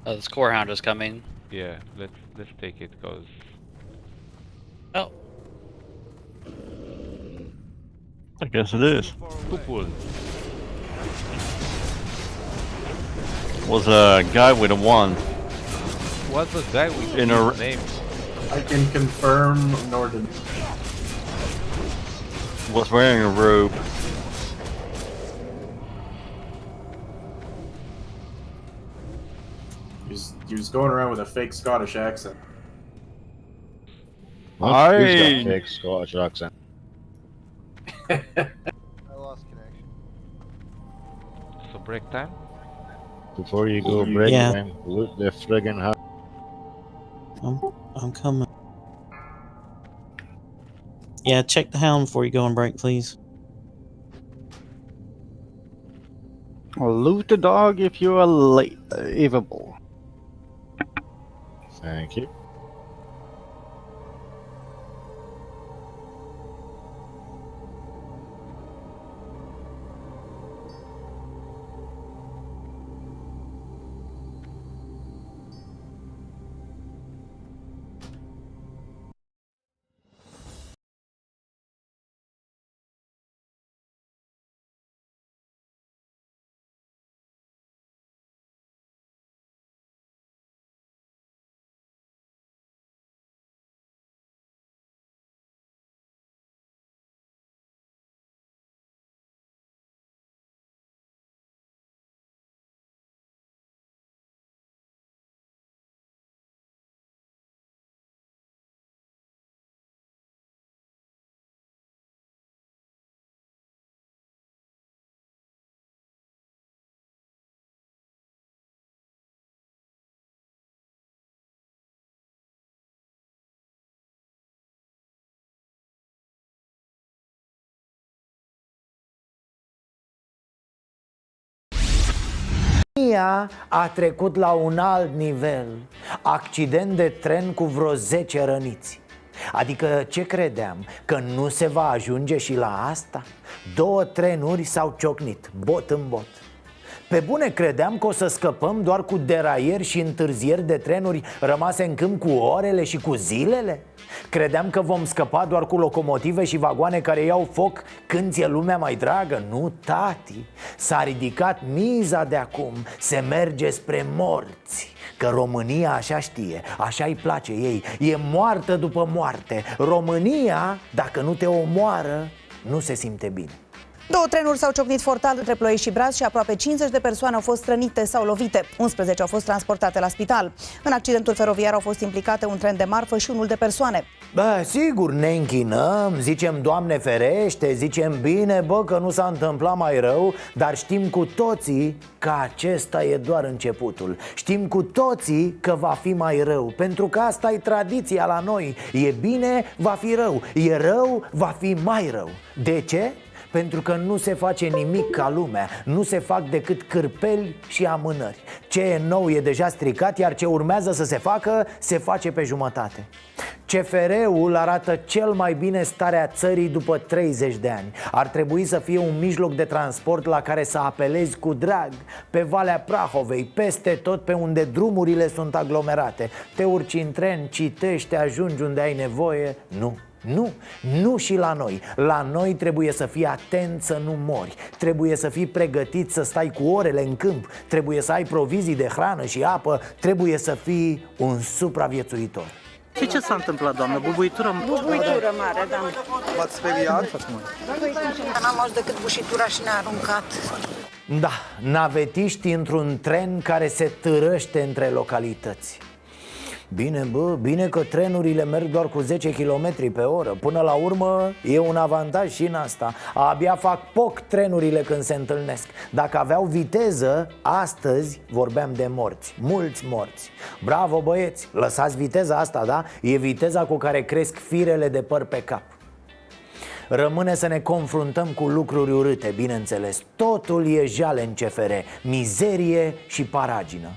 Oh, the score hound is coming. Yeah, let's take it because Oh, I guess it is. Pupul. Was a guy with a 1. What's the guy with In his a- name? I can confirm nor deny. Was wearing a robe. He was going around with a fake Scottish accent. What? Who's got fake Scottish accent? I lost connection. So break time? Before you go break Yeah. time, loot the friggin' house. I'm coming. Yeah, check the hound before you go and break, please. Or loot the dog if you are able. Thank you. România a trecut la un alt nivel. Accident de tren cu vreo 10 răniți. Adică ce credeam? Că nu se va ajunge și la asta? 2 trenuri s-au ciocnit, bot în bot. Pe bune credeam că o să scăpăm doar cu deraieri și întârzieri de trenuri rămase în câmp cu orele și cu zilele? Credeam că vom scăpa doar cu locomotive și vagoane care iau foc când ți-e lumea mai dragă? Nu, tati, s-a ridicat miza de acum, se merge spre morți. Că România așa știe, așa îi place ei, e moartă după moarte. România, dacă nu te omoară, nu se simte bine. 2 trenuri s-au ciocnit fortal între Ploiești și Braș și aproape 50 de persoane au fost rănite sau lovite. 11 au fost transportate la spital. În accidentul feroviar au fost implicate un tren de marfă și unul de persoane. Bă, sigur, ne închinăm, zicem Doamne ferește, zicem bine, bă, că nu s-a întâmplat mai rău. Dar știm cu toții că acesta e doar începutul. Știm cu toții că va fi mai rău, pentru că asta e tradiția la noi. E bine, va fi rău, e rău, va fi mai rău. De ce? Pentru că nu se face nimic ca lumea. Nu se fac decât cârpeli și amânări. Ce e nou e deja stricat, iar ce urmează să se facă, se face pe jumătate. CFR-ul arată cel mai bine starea țării după 30 de ani. Ar trebui să fie un mijloc de transport la care să apelezi cu drag. Pe Valea Prahovei, peste tot pe unde drumurile sunt aglomerate. Te urci în tren, citești, ajungi unde ai nevoie. Nu. Nu și la noi. La noi trebuie să fii atent să nu mori. Trebuie să fii pregătit să stai cu orele în câmp. Trebuie să ai provizii de hrană și apă. Trebuie să fii un supraviețuitor. Și ce s-a întâmplat, doamnă? Bubuitură? Bubuitură mare, da. V-ați speriat? N-am auzit decât bușitura și ne-a aruncat. Da, navetiști într-un tren care se târăște între localități. Bine, bă, bine că trenurile merg doar cu 10 km pe oră. Până la urmă e un avantaj și în asta. Abia fac poc trenurile când se întâlnesc. Dacă aveau viteză, astăzi vorbeam de morți, mulți morți. Bravo băieți, lăsați viteza asta, da? E viteza cu care cresc firele de păr pe cap. Rămâne să ne confruntăm cu lucruri urâte, bineînțeles. Totul e jale în CFR, mizerie și paragină.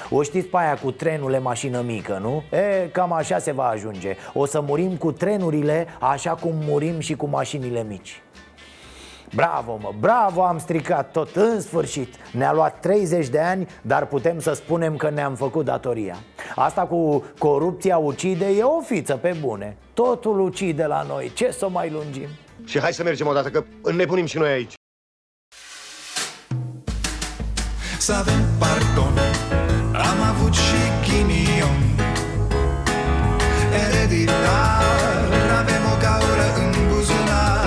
O știți pe aia cu trenul e mașină mică, nu? Cam așa se va ajunge. O să murim cu trenurile așa cum murim și cu mașinile mici. Bravo, mă, bravo, am stricat tot, în sfârșit. Ne-a luat 30 de ani, dar putem să spunem că ne-am făcut datoria. Asta cu corupția ucide e o fiță pe bune. Totul ucide la noi, ce să o mai lungim? Și hai să mergem odată, că înnebunim și noi aici. Să avem pardon, am avut și ghinion. Ereditar, avem o gaură în buzunar.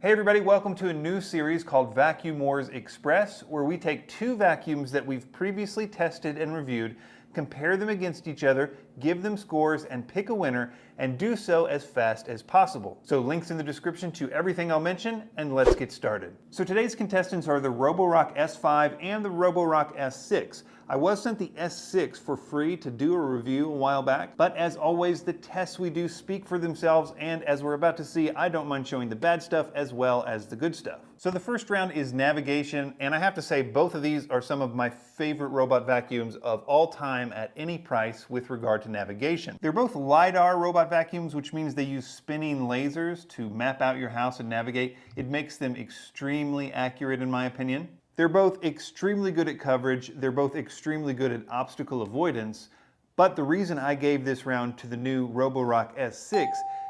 Hey everybody, welcome to a new series called Vacuum Wars Express, where we take 2 vacuums that we've previously tested and reviewed, compare them against each other, give them scores, and pick a winner, and do so as fast as possible. So links in the description to everything I'll mention, and let's get started. So today's contestants are the Roborock S5 and the Roborock S6. I was sent the S6 for free to do a review a while back, but as always, the tests we do speak for themselves, and as we're about to see, I don't mind showing the bad stuff as well as the good stuff. So the first round is navigation, and I have to say both of these are some of my favorite robot vacuums of all time at any price with regard to navigation. They're both LiDAR robot vacuums, which means they use spinning lasers to map out your house and navigate. It makes them extremely accurate in my opinion. They're both extremely good at coverage, they're both extremely good at obstacle avoidance, but the reason I gave this round to the new Roborock S6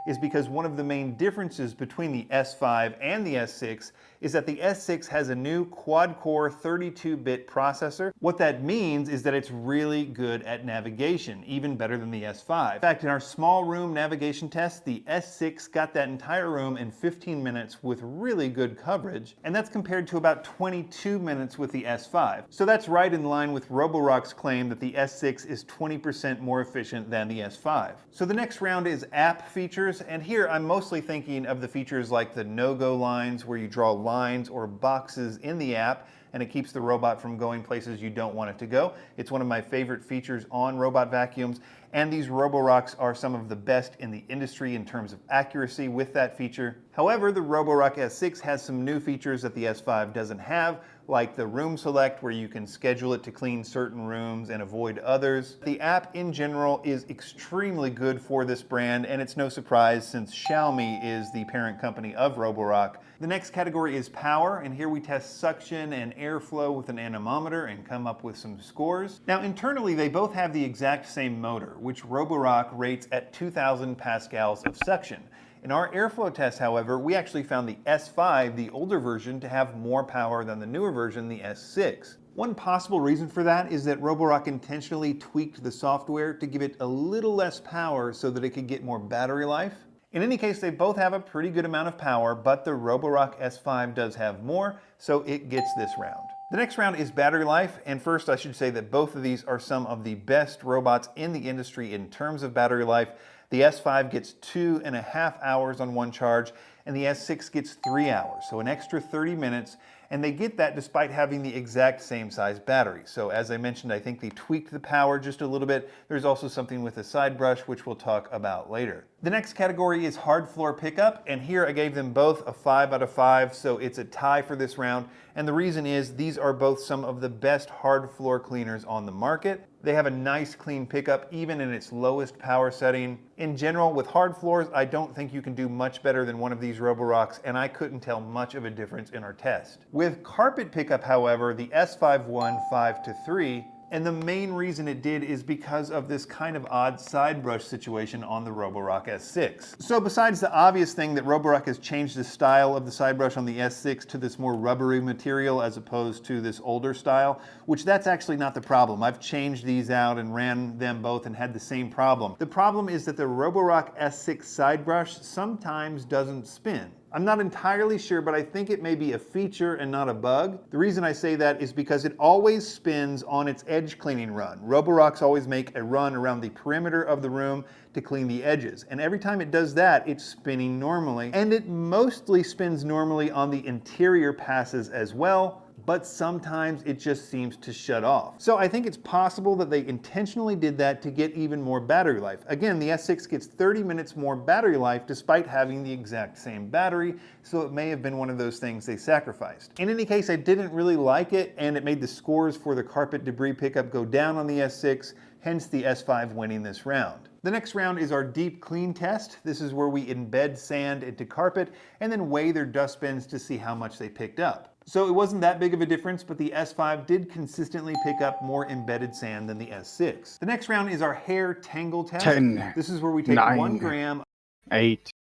is because one of the main differences between the S5 and the S6 is that the S6 has a new quad-core 32-bit processor. What that means is that it's really good at navigation, even better than the S5. In fact, in our small room navigation test, the S6 got that entire room in 15 minutes with really good coverage, and that's compared to about 22 minutes with the S5. So that's right in line with Roborock's claim that the S6 is 20% more efficient than the S5. So the next round is app features, and here I'm mostly thinking of the features like the no-go lines, where you draw lines or boxes in the app and it keeps the robot from going places you don't want it to go. It's one of my favorite features on robot vacuums, and these Roborocks are some of the best in the industry in terms of accuracy with that feature. However, the Roborock S6 has some new features that the S5 doesn't have, like the room select, where you can schedule it to clean certain rooms and avoid others. The app in general is extremely good for this brand, and it's no surprise since Xiaomi is the parent company of Roborock. The next category is power, and here we test suction and airflow with an anemometer and come up with some scores. Now internally they both have the exact same motor, which Roborock rates at 2,000 pascals of suction. In our airflow test, however, we actually found the S5, the older version, to have more power than the newer version, the S6. One possible reason for that is that Roborock intentionally tweaked the software to give it a little less power so that it could get more battery life. In any case, they both have a pretty good amount of power, but the Roborock S5 does have more, so it gets this round. The next round is battery life, and first I should say that both of these are some of the best robots in the industry in terms of battery life. The S5 gets 2.5 hours on one charge, and the S6 gets 3 hours, so an extra 30 minutes, and they get that despite having the exact same size battery. So as I mentioned, I think they tweaked the power just a little bit. There's also something with the side brush, which we'll talk about later. The next category is hard floor pickup, and here I gave them both a 5 out of 5, so it's a tie for this round. And the reason is these are both some of the best hard floor cleaners on the market. They have a nice clean pickup even in its lowest power setting. In general, with hard floors, I don't think you can do much better than one of these Roborocks, and I couldn't tell much of a difference in our test. With carpet pickup, however, the S5 won 5-3, and the main reason it did is because of this kind of odd side brush situation on the Roborock S6. So besides the obvious thing that Roborock has changed the style of the side brush on the S6 to this more rubbery material as opposed to this older style, which that's actually not the problem. I've changed these out and ran them both and had the same problem. The problem is that the Roborock S6 side brush sometimes doesn't spin. I'm not entirely sure, but I think it may be a feature and not a bug. The reason I say that is because it always spins on its edge cleaning run. Roborocks always make a run around the perimeter of the room to clean the edges. And every time it does that, it's spinning normally. And it mostly spins normally on the interior passes as well, but sometimes it just seems to shut off. So I think it's possible that they intentionally did that to get even more battery life. Again, the S6 gets 30 minutes more battery life despite having the exact same battery, so it may have been one of those things they sacrificed. In any case, I didn't really like it, and it made the scores for the carpet debris pickup go down on the S6, hence the S5 winning this round. The next round is our deep clean test. This is where we embed sand into carpet and then weigh their dustbins to see how much they picked up. So it wasn't that big of a difference, but the S5 did consistently pick up more embedded sand than the S6. The next round is our hair tangle test. 10. This is where we take 9, 1 gram. 8,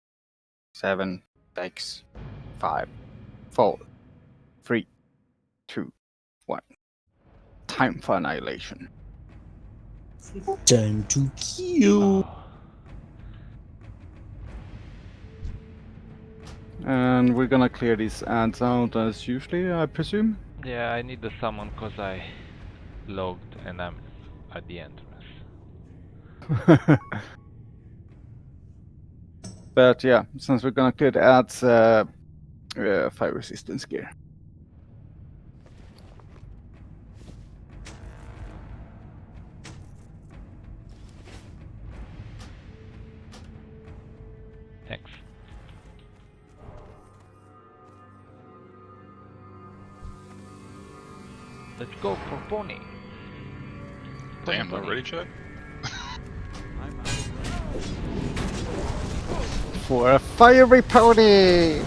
7, 6, 5, 4, 3, 2, 1. Time for annihilation. Time to kill. And we're gonna clear these ads out as usually, I presume. Yeah, I need the summon because I logged and I'm at the entrance. But yeah, since we're gonna clear the ads, fire resistance gear. Thanks. Let's go for pony. Damn, not ready, Chuck? For a fiery pony!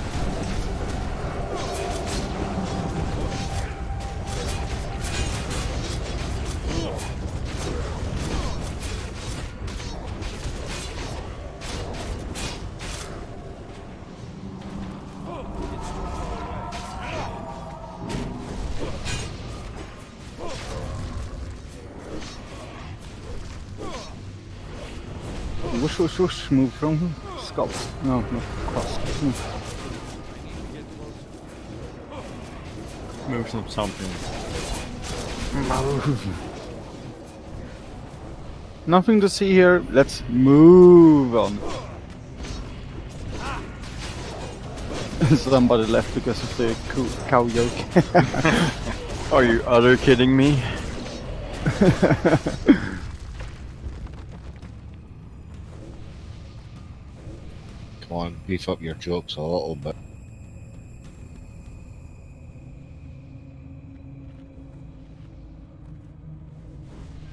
Whoosh, whoosh, whoosh. Move from skull. No, not cross. Move some something. Nothing to see here. Let's move on. Somebody left because of the cow yoke. Are you other kidding me? Come on, beef up your jokes a little bit.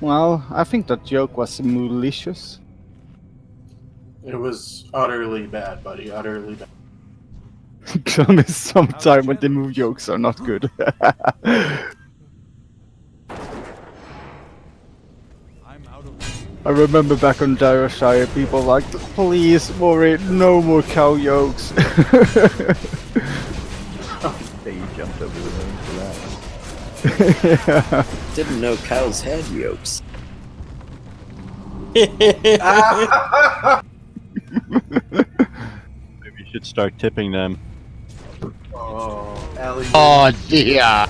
Well, I think that joke was malicious. It was utterly bad, buddy. Utterly bad. Sometimes when they move jokes are not good. I remember back on Direshire, people like, please, worry, no more cow yokes. They jumped over the moon for that. Yeah. Didn't know cows had yolks. Maybe you should start tipping them. Oh, Ellie. Oh dear.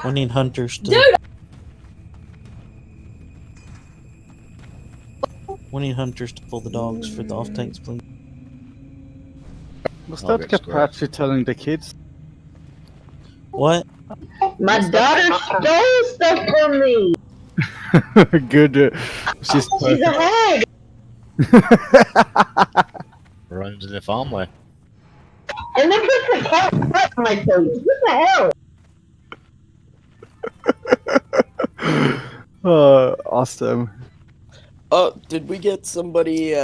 We need hunters to. Dude! We need hunters to pull the dogs for the off tanks, please. Was I'll that get square. Capace telling the kids? What? My daughter stole stuff from me. Good. She's She's a hag. Runs in the family. And then puts a cat right on my face. What the hell? Awesome. Oh, did we get somebody?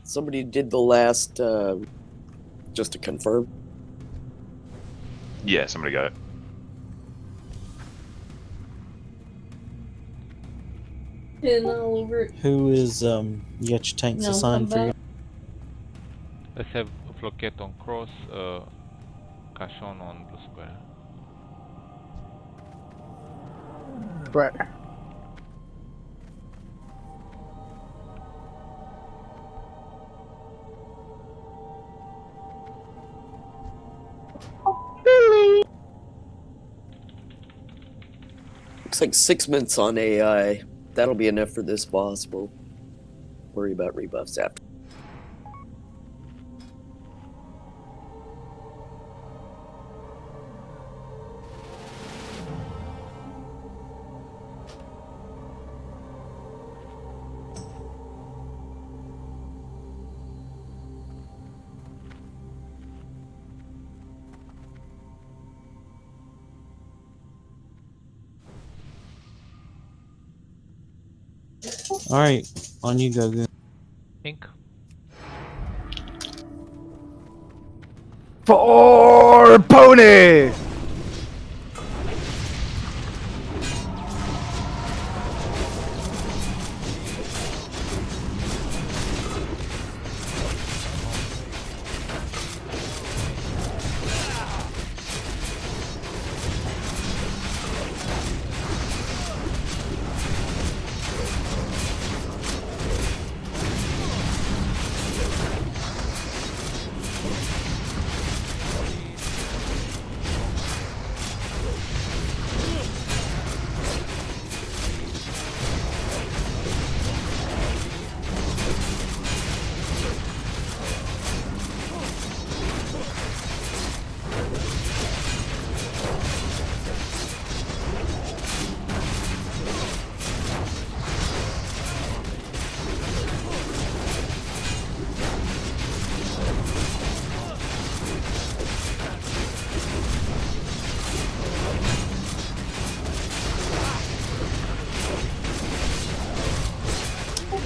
Somebody did the last. Just to confirm. Yeah, somebody got it. Pin all over it. Who is you got your tanks No, assigned come for you? back. Let's have Floquet on cross, Cachon on blue square. Right. Looks like 6 minutes on AI. That'll be enough for this boss. We'll worry about rebuffs after. Alright, on you go, good. Ink. For pony!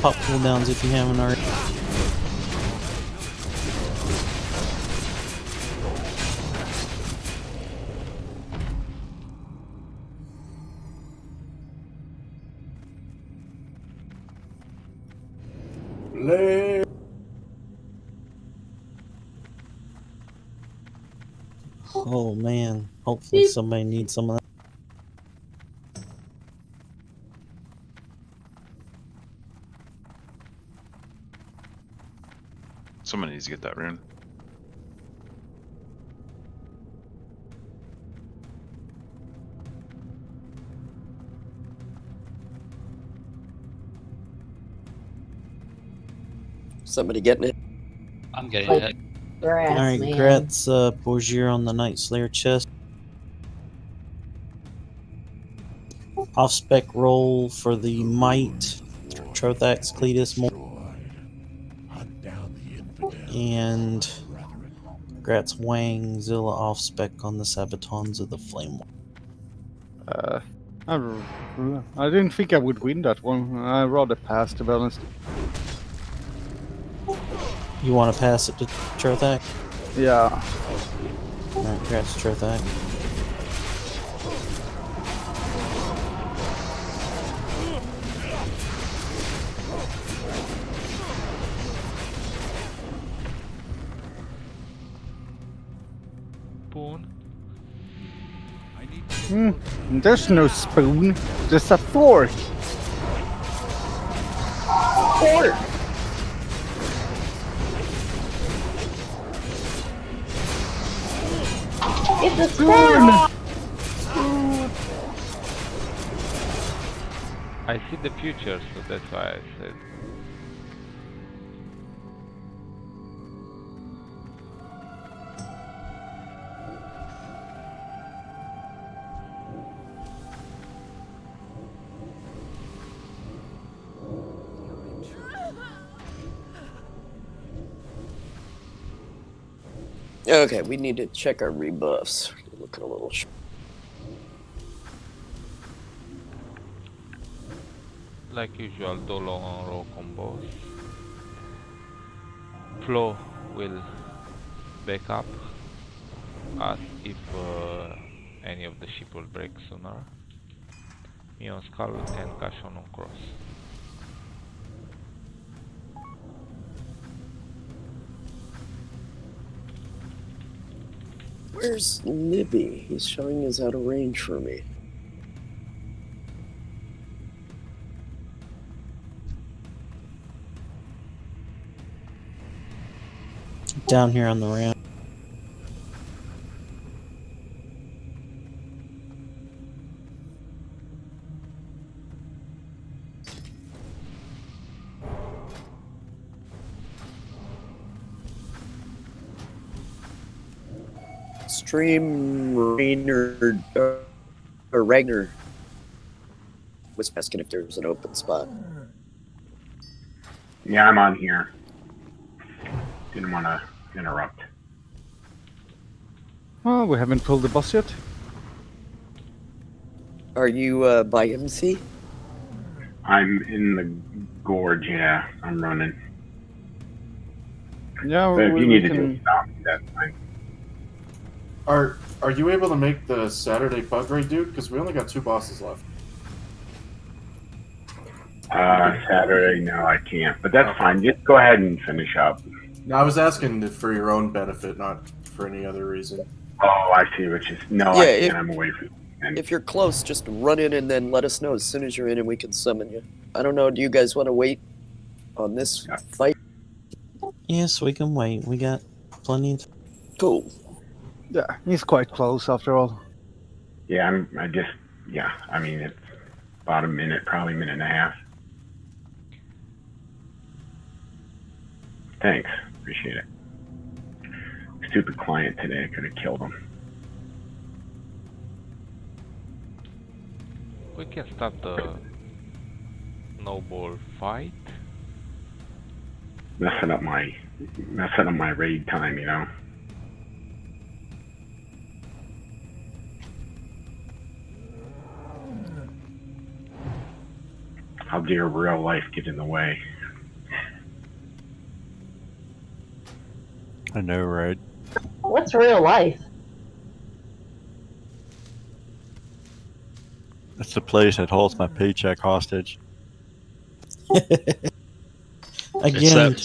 pop cooldowns if you haven't already. Oh man, hopefully somebody needs some of that. Someone needs to get that rune. Somebody getting it? I'm getting it. Alright, Gratz, Borgier on the Night Slayer chest. Off spec roll for the Might, Trothax, Cletus, and Gratz Wang, Zilla off spec on the Sabatons of the Flame. I didn't think I would win that one. I'd rather pass, to be honest. You want to pass it to Trothac? Yeah. Alright, Gratz Trothac. Spoon. There's no spoon, just a fork. Fork. It's a spoon. I see the future, so that's why I said. Okay, we need to check our rebuffs. We're looking a little. Like usual, Dolo on row combos. Flo will back up us if any of the ship will break sooner. Me on Skull and Kashon on Cross. Where's Libby? He's showing he's out of range for me. Down here on the ramp. Stream Rainer or Ragnar was asking if there's an open spot. Yeah, I'm on here. Didn't want to interrupt. Oh, we haven't pulled the boss yet. Are you by MC? I'm in the gorge, yeah. I'm running. Yeah, But if you we need to can... do stop, that's fine. Are you able to make the Saturday pug raid, dude? Because we only got 2 bosses left. Saturday, no, I can't. But that's fine. Just go ahead and finish up. No, I was asking for your own benefit, not for any other reason. Oh, I see what you... No, Yeah, I can't. I'm away from... If you're close, just run in and then let us know as soon as you're in and we can summon you. I don't know, do you guys want to wait on this fight? Yes, we can wait. We got plenty of time. Cool. Yeah, he's quite close after all. Yeah, yeah, I mean, it's about a minute, probably a minute and a half. Thanks. Appreciate it. Stupid client today. I could have killed him. We can start the snowball fight. Messing up my raid time, you know. How dare real life get in the way? I know, right? What's real life? It's the place that holds my paycheck hostage. Again,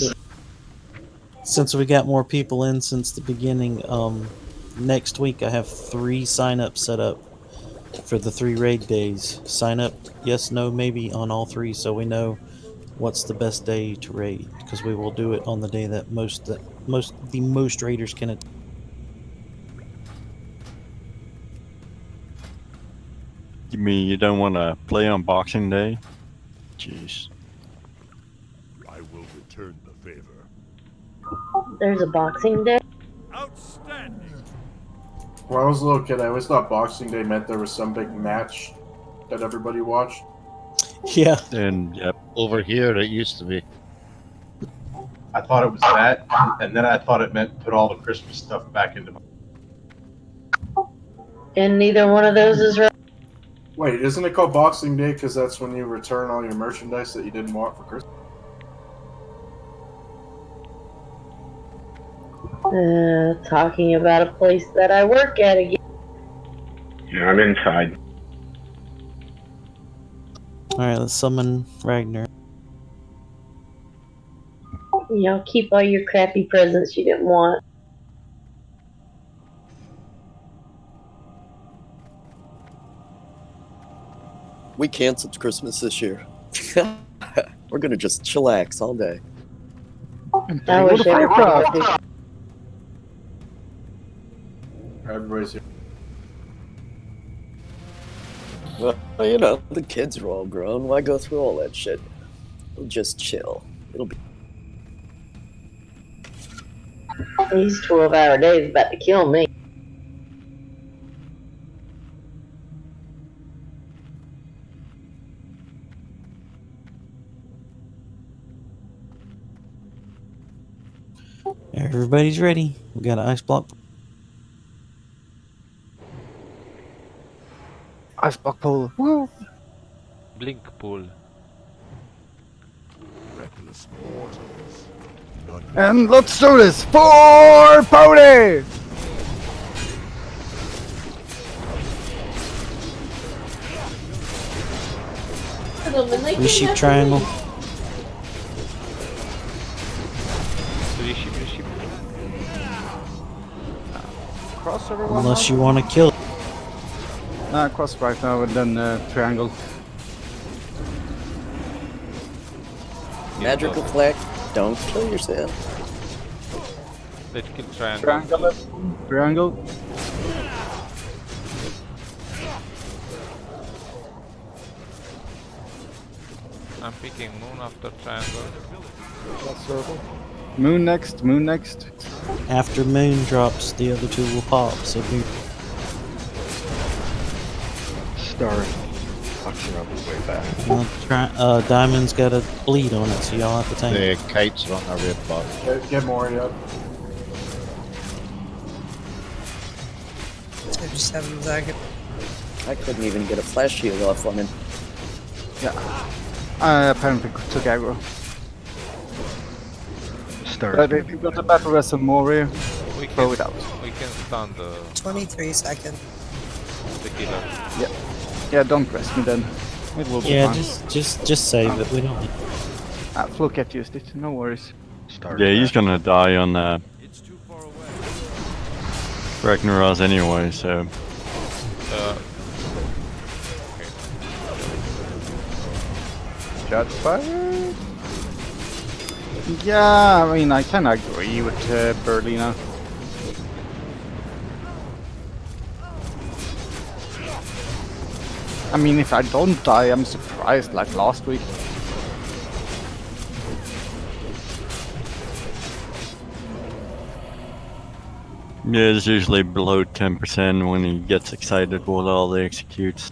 since we got more people in since the beginning, next week I have 3 sign-ups set up for the 3 raid days. Sign up, yes, no, maybe on all 3, so we know what's the best day to raid, because we will do it on the day that the most raiders can attend. You mean you don't want to play on Boxing Day? Jeez. I will return the favor. There's a Boxing Day. When I was a little kid, I always thought Boxing Day meant there was some big match that everybody watched. Yeah. And yep. Over here, it used to be. I thought it was that, and then I thought it meant put all the Christmas stuff back into. And neither one of those is right. Wait, isn't it called Boxing Day because that's when you return all your merchandise that you didn't want for Christmas? Talking about a place that I work at again. Yeah, I'm inside. Alright, let's summon Ragnar. You know, keep all your crappy presents you didn't want. We canceled Christmas this year. We're gonna just chillax all day. I wish everybody. Everybody's here. Well, you know, the kids are all grown. Why go through all that shit? We'll just chill. It'll be. These 12-hour days about to kill me. Everybody's ready. We got an ice block. Ice block pool. Woo! Blink pool. Reckless mortals. And let's do this for Pony! Resheep triangle. Resheep. Cross everyone. Unless you want to kill it. Nah, cross right now and then triangle. Magical flag. Don't kill yourself. Let's kill triangle. Triangle. Triangle. I'm picking moon after triangle. Moon next. Moon next. After moon drops, the other 2 will pop. So be. Star fucks her up way back. Diamond's got a bleed on it, so y'all have to tank. The kites are on our red bar. Get more up. 57 seconds. I couldn't even get a flash shield off on him. Yeah. I apparently took aggro. But if you got a battle wrestle Mori, throw it out. We can stun the 23 seconds. the killer. Yeah. Yeah, don't rest me then. It will be Yeah, fine. just save it. We don't. Flocat used it. No worries. Yeah, he's gonna die on Ragnaros anyway, so. Shots fired. Yeah, I mean, I can agree with Berlina. I mean, if I don't die, I'm surprised, like last week. Yeah, it's usually below 10% when he gets excited with all the executes.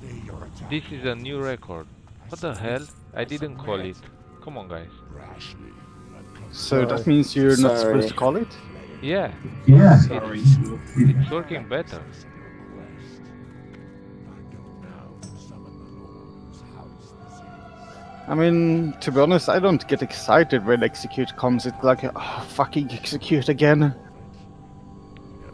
This is a new record. What the hell? I didn't call it. Come on, guys. So that means you're not supposed to call it? Yeah. Yeah. It's working better. I mean, to be honest, I don't get excited when execute comes. It's like, oh, fucking execute again.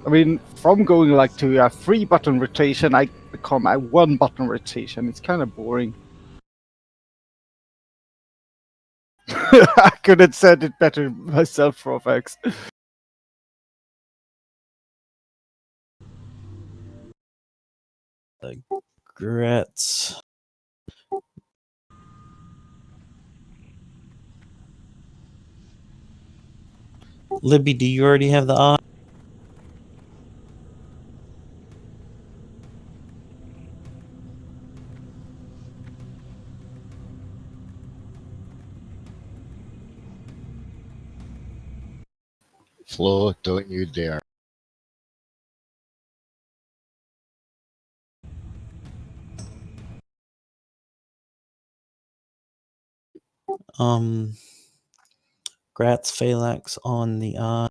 I mean, from going like to a 3-button rotation, I become a 1-button rotation. It's kind of boring. I could have said it better myself, Profax. Grats. Libby, do you already have the eye? Flo, don't you dare. Grats Phalanx on the eye.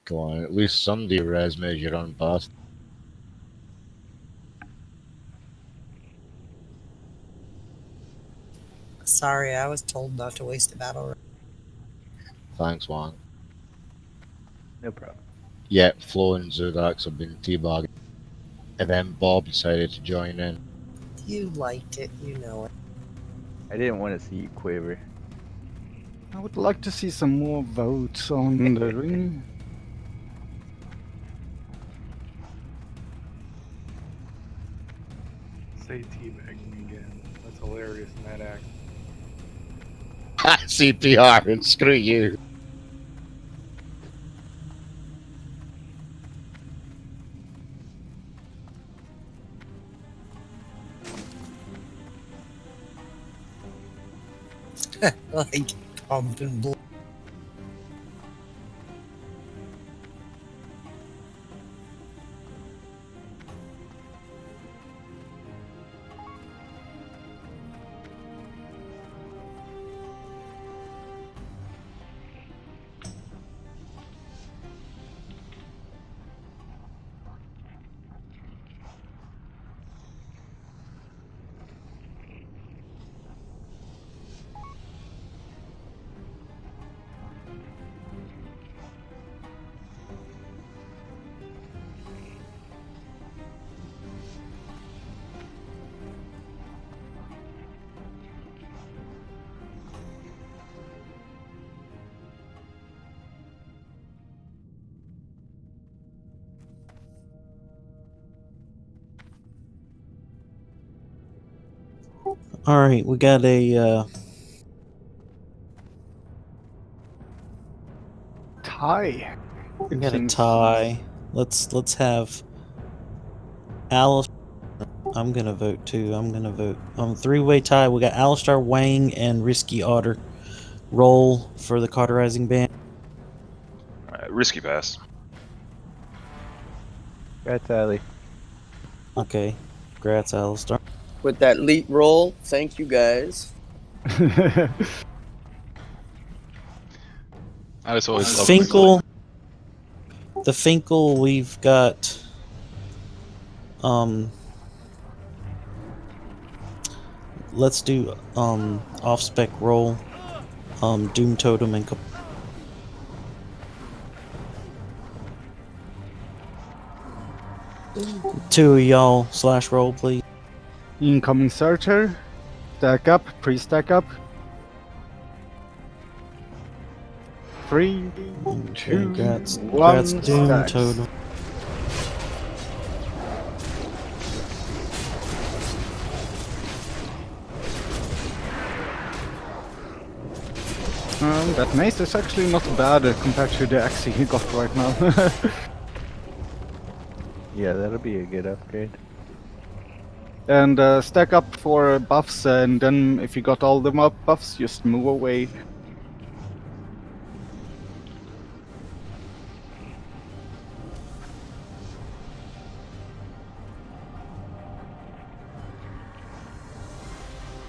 Come on, at least somebody res me as you run past. Sorry, I was told not to waste a battle. Thanks, Wang. No problem. Yeah, Flo and Zudax have been teabagging. And then Bob decided to join in. You liked it, you know it. I didn't want to see you quaver. I would like to see some more votes on the ring. Say teabagging again. That's hilarious in that act. CPR and screw you. Like pumping bull. All right, we got a tie. We got a tie. Let's have Alice. I'm gonna vote too. I'm gonna vote. 3-way tie. We got Alistar, Wang, and Risky Otter. Roll for the cauterizing band. Alright, risky pass. That's Ali. Okay. Grats, Alistar. With that leap roll, thank you guys. I just always love Finkel. The Finkel, we've got let's do off spec roll. Doom Totem and two of y'all slash roll, please. Incoming searcher. Stack up, pre-stack up. 3, 2, Grats 1, Doom stacks. Totem. That mace is actually not bad compared to the axe he got right now. Yeah, that'll be a good upgrade. And stack up for buffs, and then if you got all the buffs, just move away.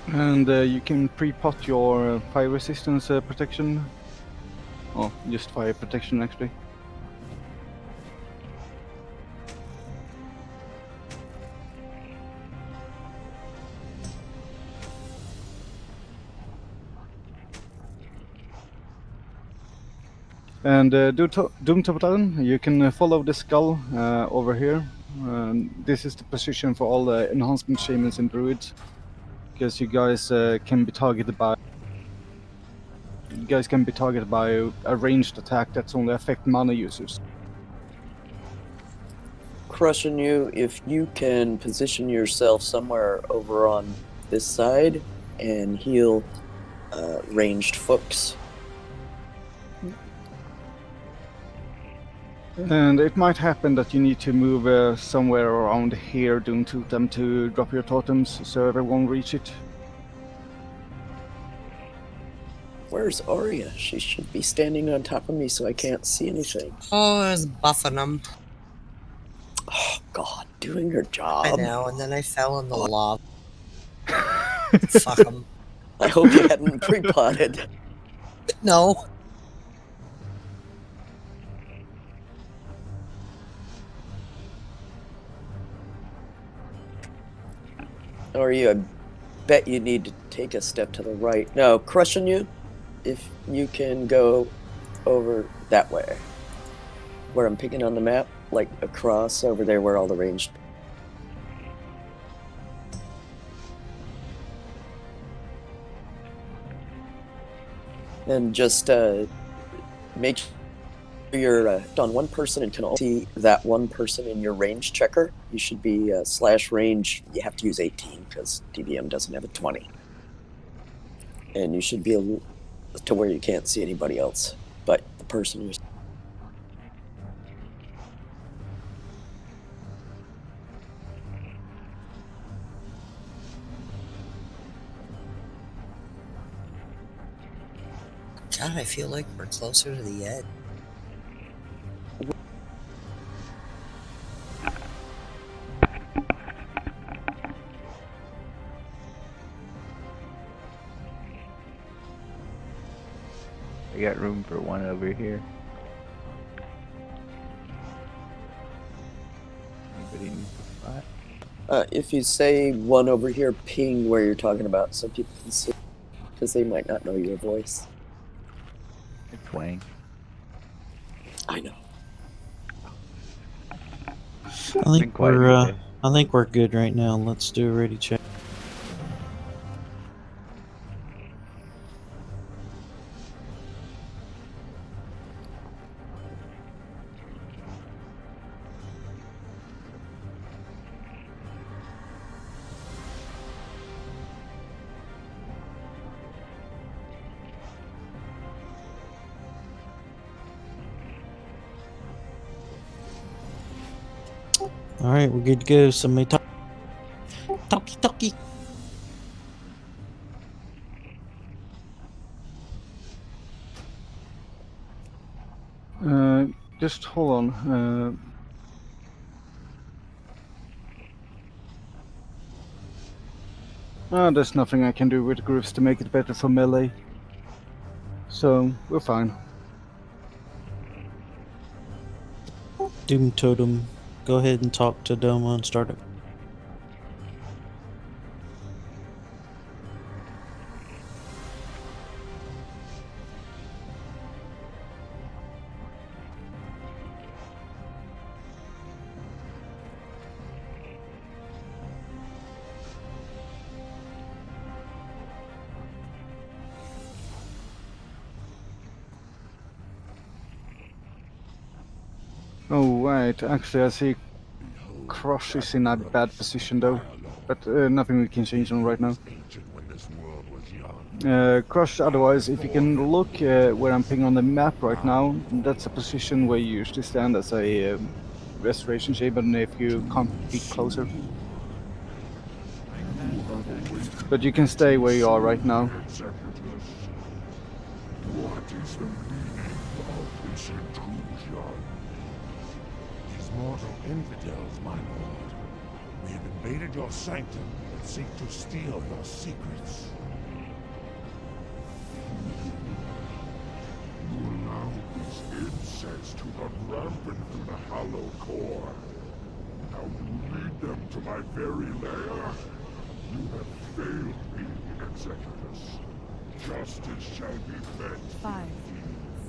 And you can pre-pot your fire resistance protection. Oh, just fire protection actually. And Doom Topotan, you can follow the skull over here. This is the position for all the enhancement shamans and druids, because you guys can be targeted by. You guys can be targeted by a ranged attack that's only affect mana users. Crushing you, if you can position yourself somewhere over on this side and heal ranged folks. And it might happen that you need to move somewhere around here, Doom Totem, to drop your totems so everyone reach it. Where's Arya? She should be standing on top of me so I can't see anything. Oh, I was buffing them. Oh, God, doing her job. I know, and then I fell in the lava. Fuck them. I hope you hadn't pre-plotted. No. Arya, I bet you need to take a step to the right. No, Crushing you, if you can go over that way. Where I'm picking on the map, like across over there where all the ranged. And just make sure you're on one person and can only see that one person in your range checker. You should be /range. You have to use 18 because DBM doesn't have a 20. And you should be to where you can't see anybody else but the person you're. God, I feel like we're closer to the edge. I got room for one over here. Anybody needs a spot? If you say one over here, ping where you're talking about so people can see, because they might not know your voice. It's Wang. I know. I think we're good right now. Let's do a ready check. All right, we're good to go. Somebody talk. Talkie. Just hold on. There's nothing I can do with groups to make it better for melee. So, we're fine. Doom Totem, go ahead and talk to Doma and start it. Oh, right. Actually, I see Crush is in a bad position though. But nothing we can change on right now. Crush, otherwise, if you can look where I'm pinging on the map right now, that's a position where you usually stand as a restoration shaman if you can't be closer. But you can stay where you are right now. What is the meaning of this intrusion? These mortal infidels, my lord. We have invaded your sanctum and seek to steal your secrets. You allow this incense to run rampant through the hollow core. Now you lead them to my very lair? You have failed me, Executus. Justice shall be met. 5,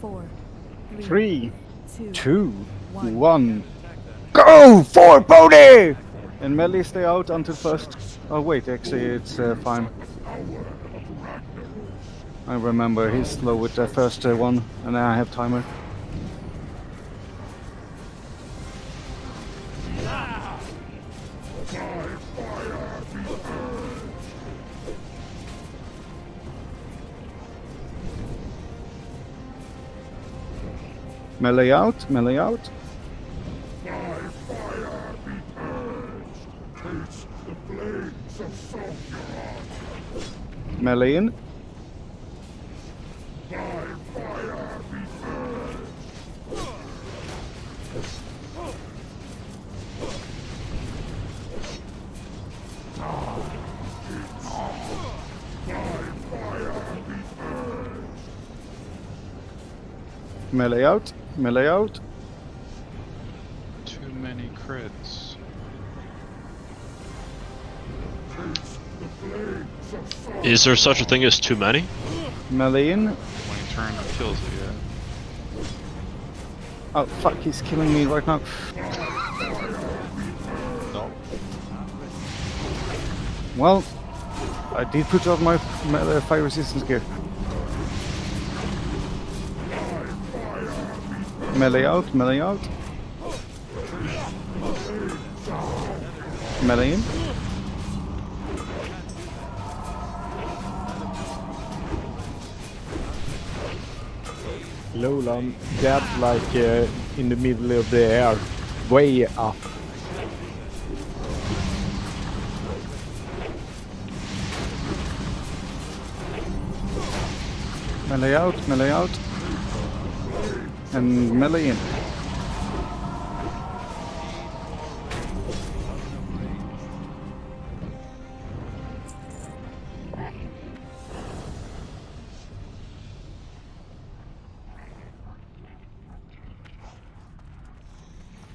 4, 3, 2, 1. Go for Bodhi! And melee stay out until first. Oh wait, actually it's fine. I remember he's slow with the first one, and I have timer. Melee out, melee out. Melee in. Melee out, melee out. Too many crits. Is there such a thing as too many? Melee in. When he turns and kills it, yeah. Oh fuck, he's killing me right now. No. Well, I did put out my fire resistance gear. Melee out, melee out. Melee in. Lola, I'm dead like in the middle of the air, way up. Melee out, melee out. And melee in.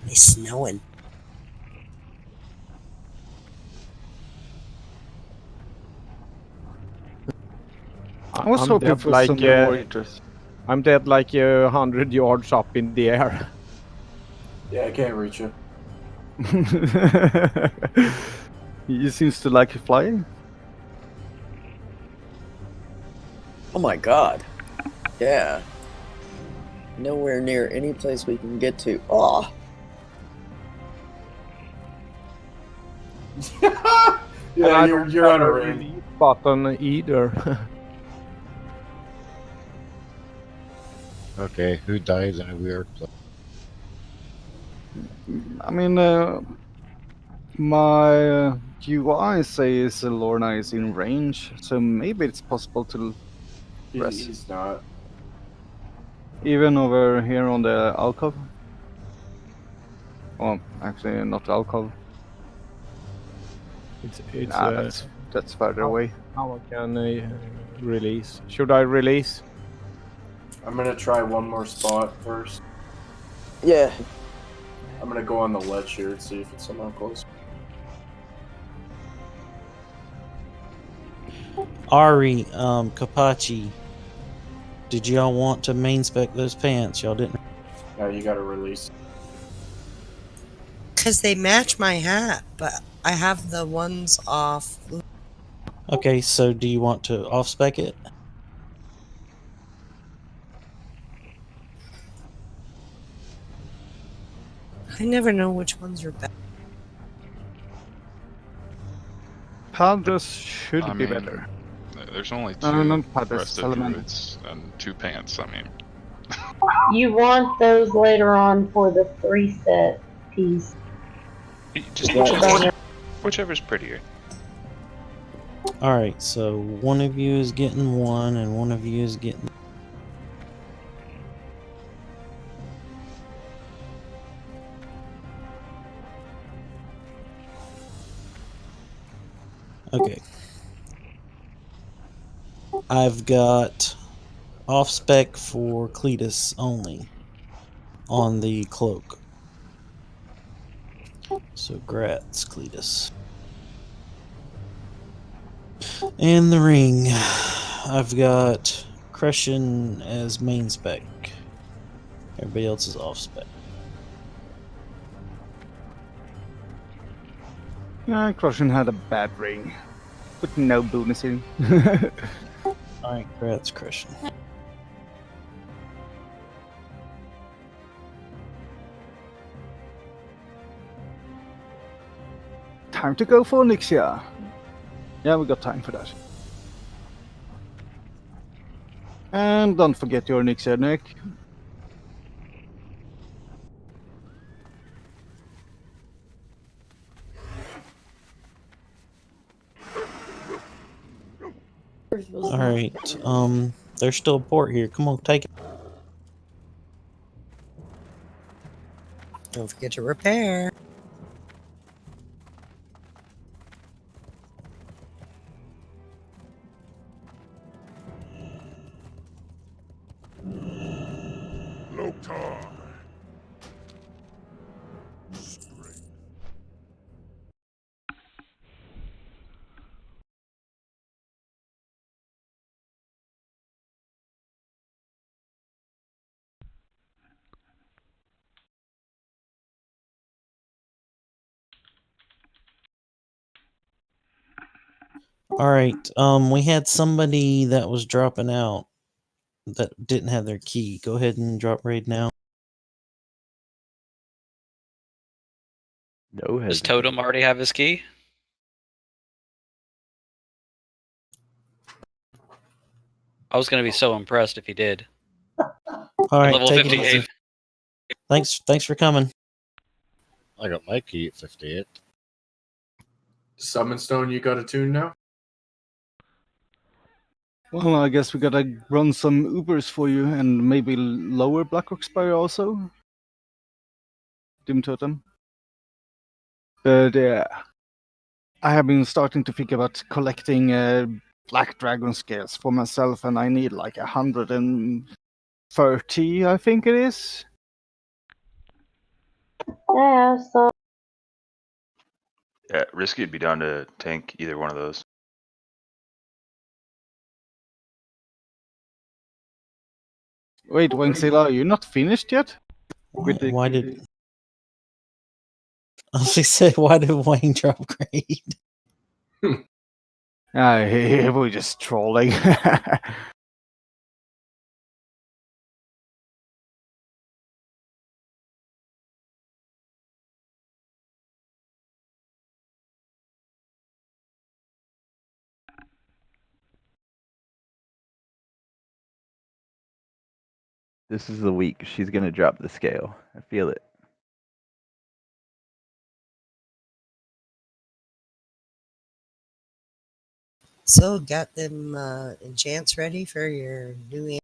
It's snowing. I was I'm hoping dead for like some warriors. I'm dead like 100 yards up in the air. Yeah, I can't reach you. He seems to like flying. Oh my god. Yeah. Nowhere near any place we can get to. Oh. Yeah, you're on a ring. Button either. Okay, who dies in a weird place? I mean, my UI says Lorna is in range, so maybe it's possible to press. He's not. Even over here on the alcove. Well, actually, not alcove. It's that's further away. How I can release? Should I release? I'm gonna try one more spot first. Yeah. I'm gonna go on the ledge here and see if it's somehow close. Ari, Kapachi, did y'all want to main spec those pants? Y'all didn't. Now you gotta release. Because they match my hat, but I have the ones off. Okay, so do you want to off spec it? I never know which ones are better. Padres should I be mean, better. There's only No, two not Padres, rested Salamander. druids and 2 pants, I mean. You want those later on for the 3-set piece. Just whichever's prettier. Alright, so one of you is getting one, and one of you is getting. Okay. I've got off spec for Cletus only on the cloak. So grats, Cletus. And the ring. I've got Crescent as main spec. Everybody else is off spec. Yeah, Crushin had a bad ring, but no bonusing. Alright, congrats, Christian. Time to go for Onyxia. Yeah, we got time for that. And don't forget your Onyxia, Nick. Alright, there's still a port here. Come on, take it. Don't forget to repair. Loktar. Alright, we had somebody that was dropping out that didn't have their key. Go ahead and drop raid now. No Does Totem already have his key? I was gonna be so impressed if he did. Alright, Level take it 58. easy. Thanks for coming. I got my key at 58. Summon Stone, you got a tune now? Well, I guess we gotta run some Ubers for you and maybe lower Blackrock Spire also. Dim Totem. But yeah, I have been starting to think about collecting Black Dragon scales for myself, and I need like 130, I think it is. Yeah, so Yeah, Risky would be down to tank either one of those. Wait, Wangzilla, are you not finished yet? Why did... I was gonna say, why did Wayne drop grade? We're just trolling. This is the week she's gonna drop the scale. I feel it. So, got them enchants ready for your new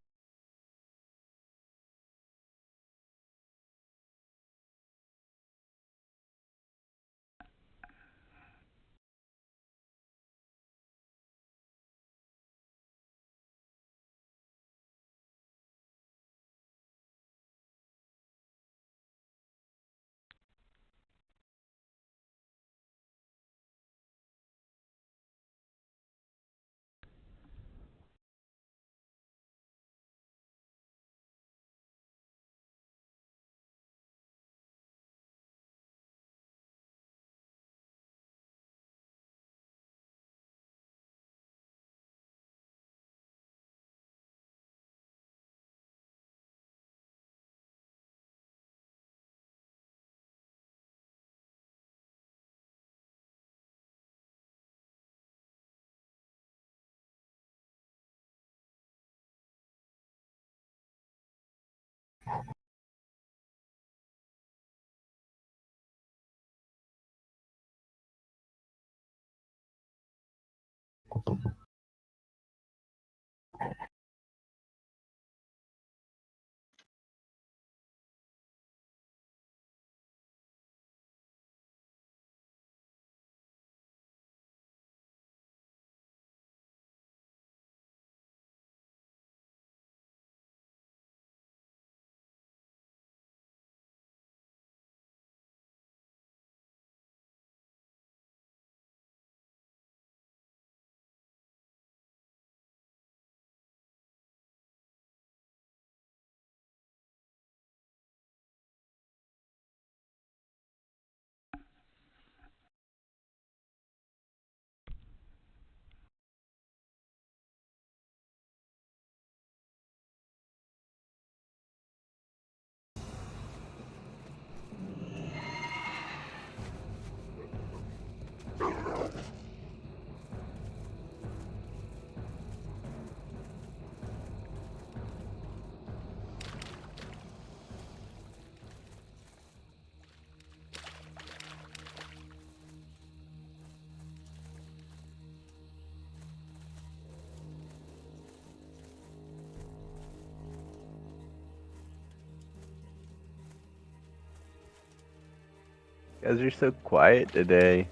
guys are so quiet today.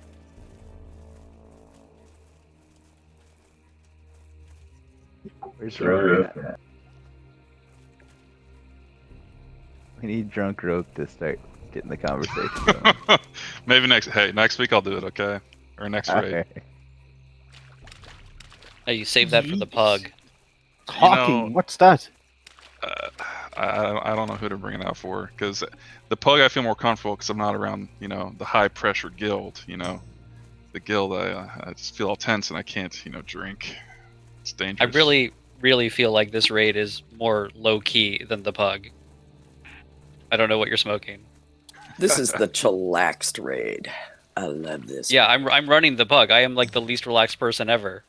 Where's Rope at? We need Drunk Rope to start getting the conversation going. Maybe next week I'll do it, okay? Or next raid. Alright. Hey, you save that for the pug. Talking, what's that? I don't know who to bring it out for, because the pug I feel more comfortable because I'm not around, the high pressure guild, the guild I just feel all tense and I can't, drink. It's I dangerous. really feel like this raid is more low key than the pug. I don't know what you're smoking. This is the chillaxed raid. I love this. Yeah, I'm running the pug. I am like the least relaxed person ever.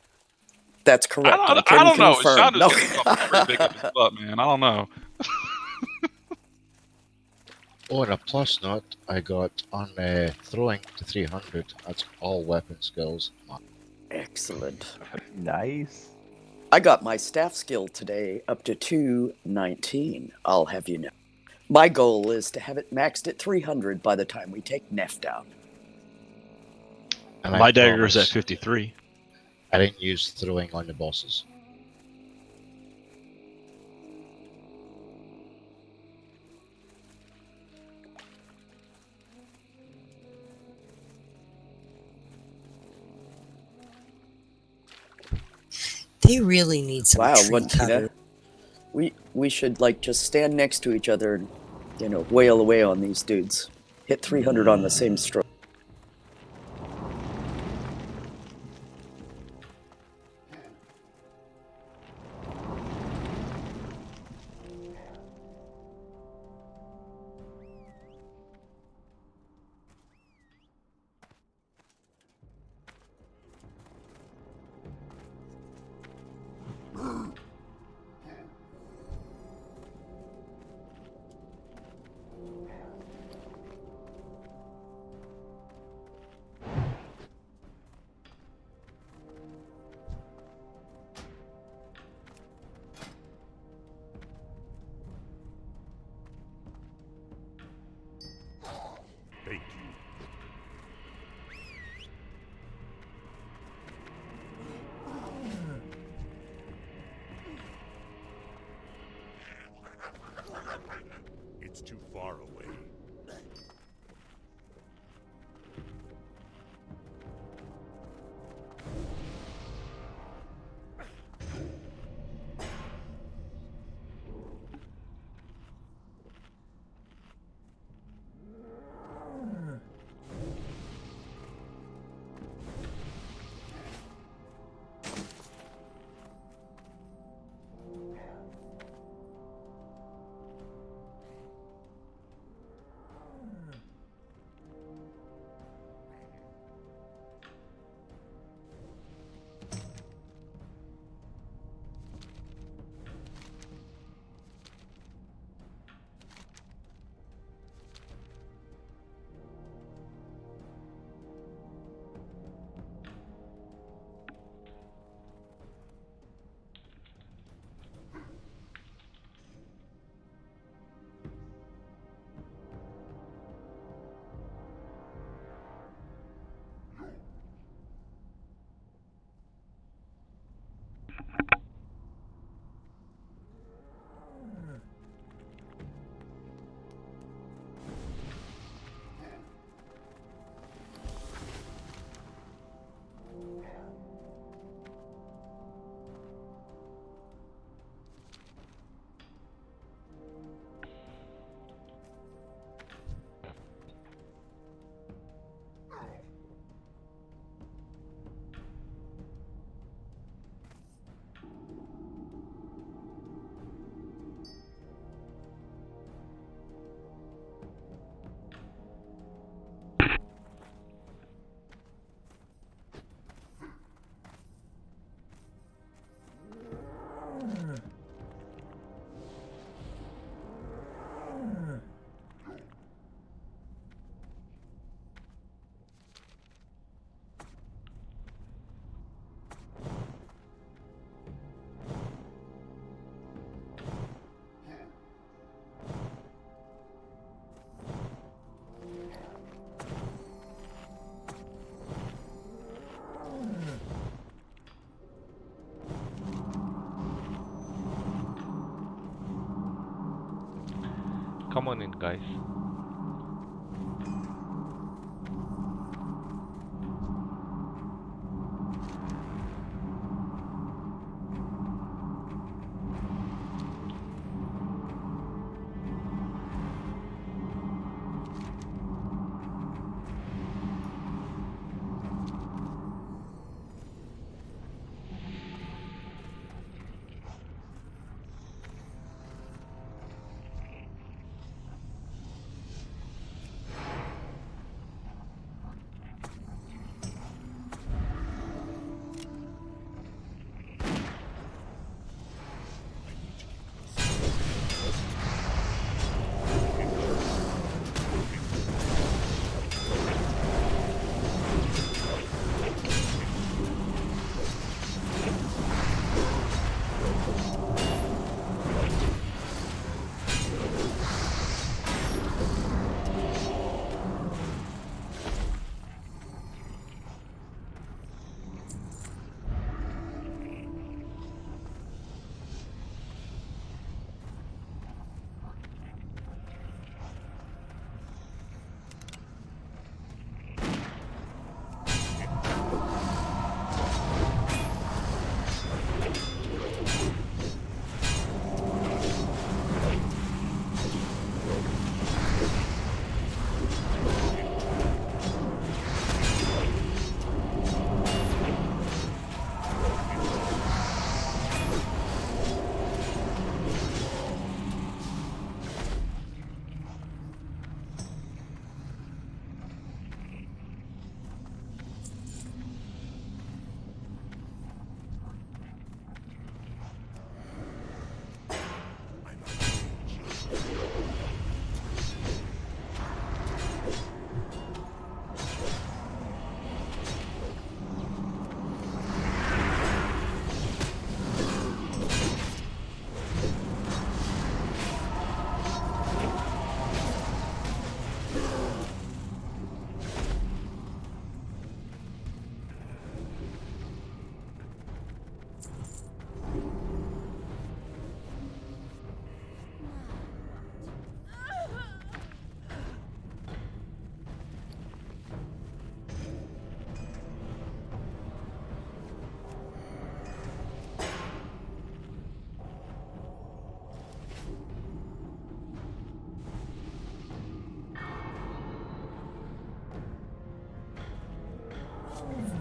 That's correct. I don't know. Sean is getting pretty big up his butt, man. I don't know. Oh, and a plus note I got on throwing to 300. That's all weapon skills. Excellent. Nice. I got my staff skill today up to 219. I'll have you know. My goal is to have it maxed at 300 by the time we take Neff down. And My dagger is at 53. I didn't use throwing on the bosses. They really need some Wow, tree what cover. we should like just stand next to each other and wail away on these dudes. Hit 300 on the same stroke. Come on in, guys.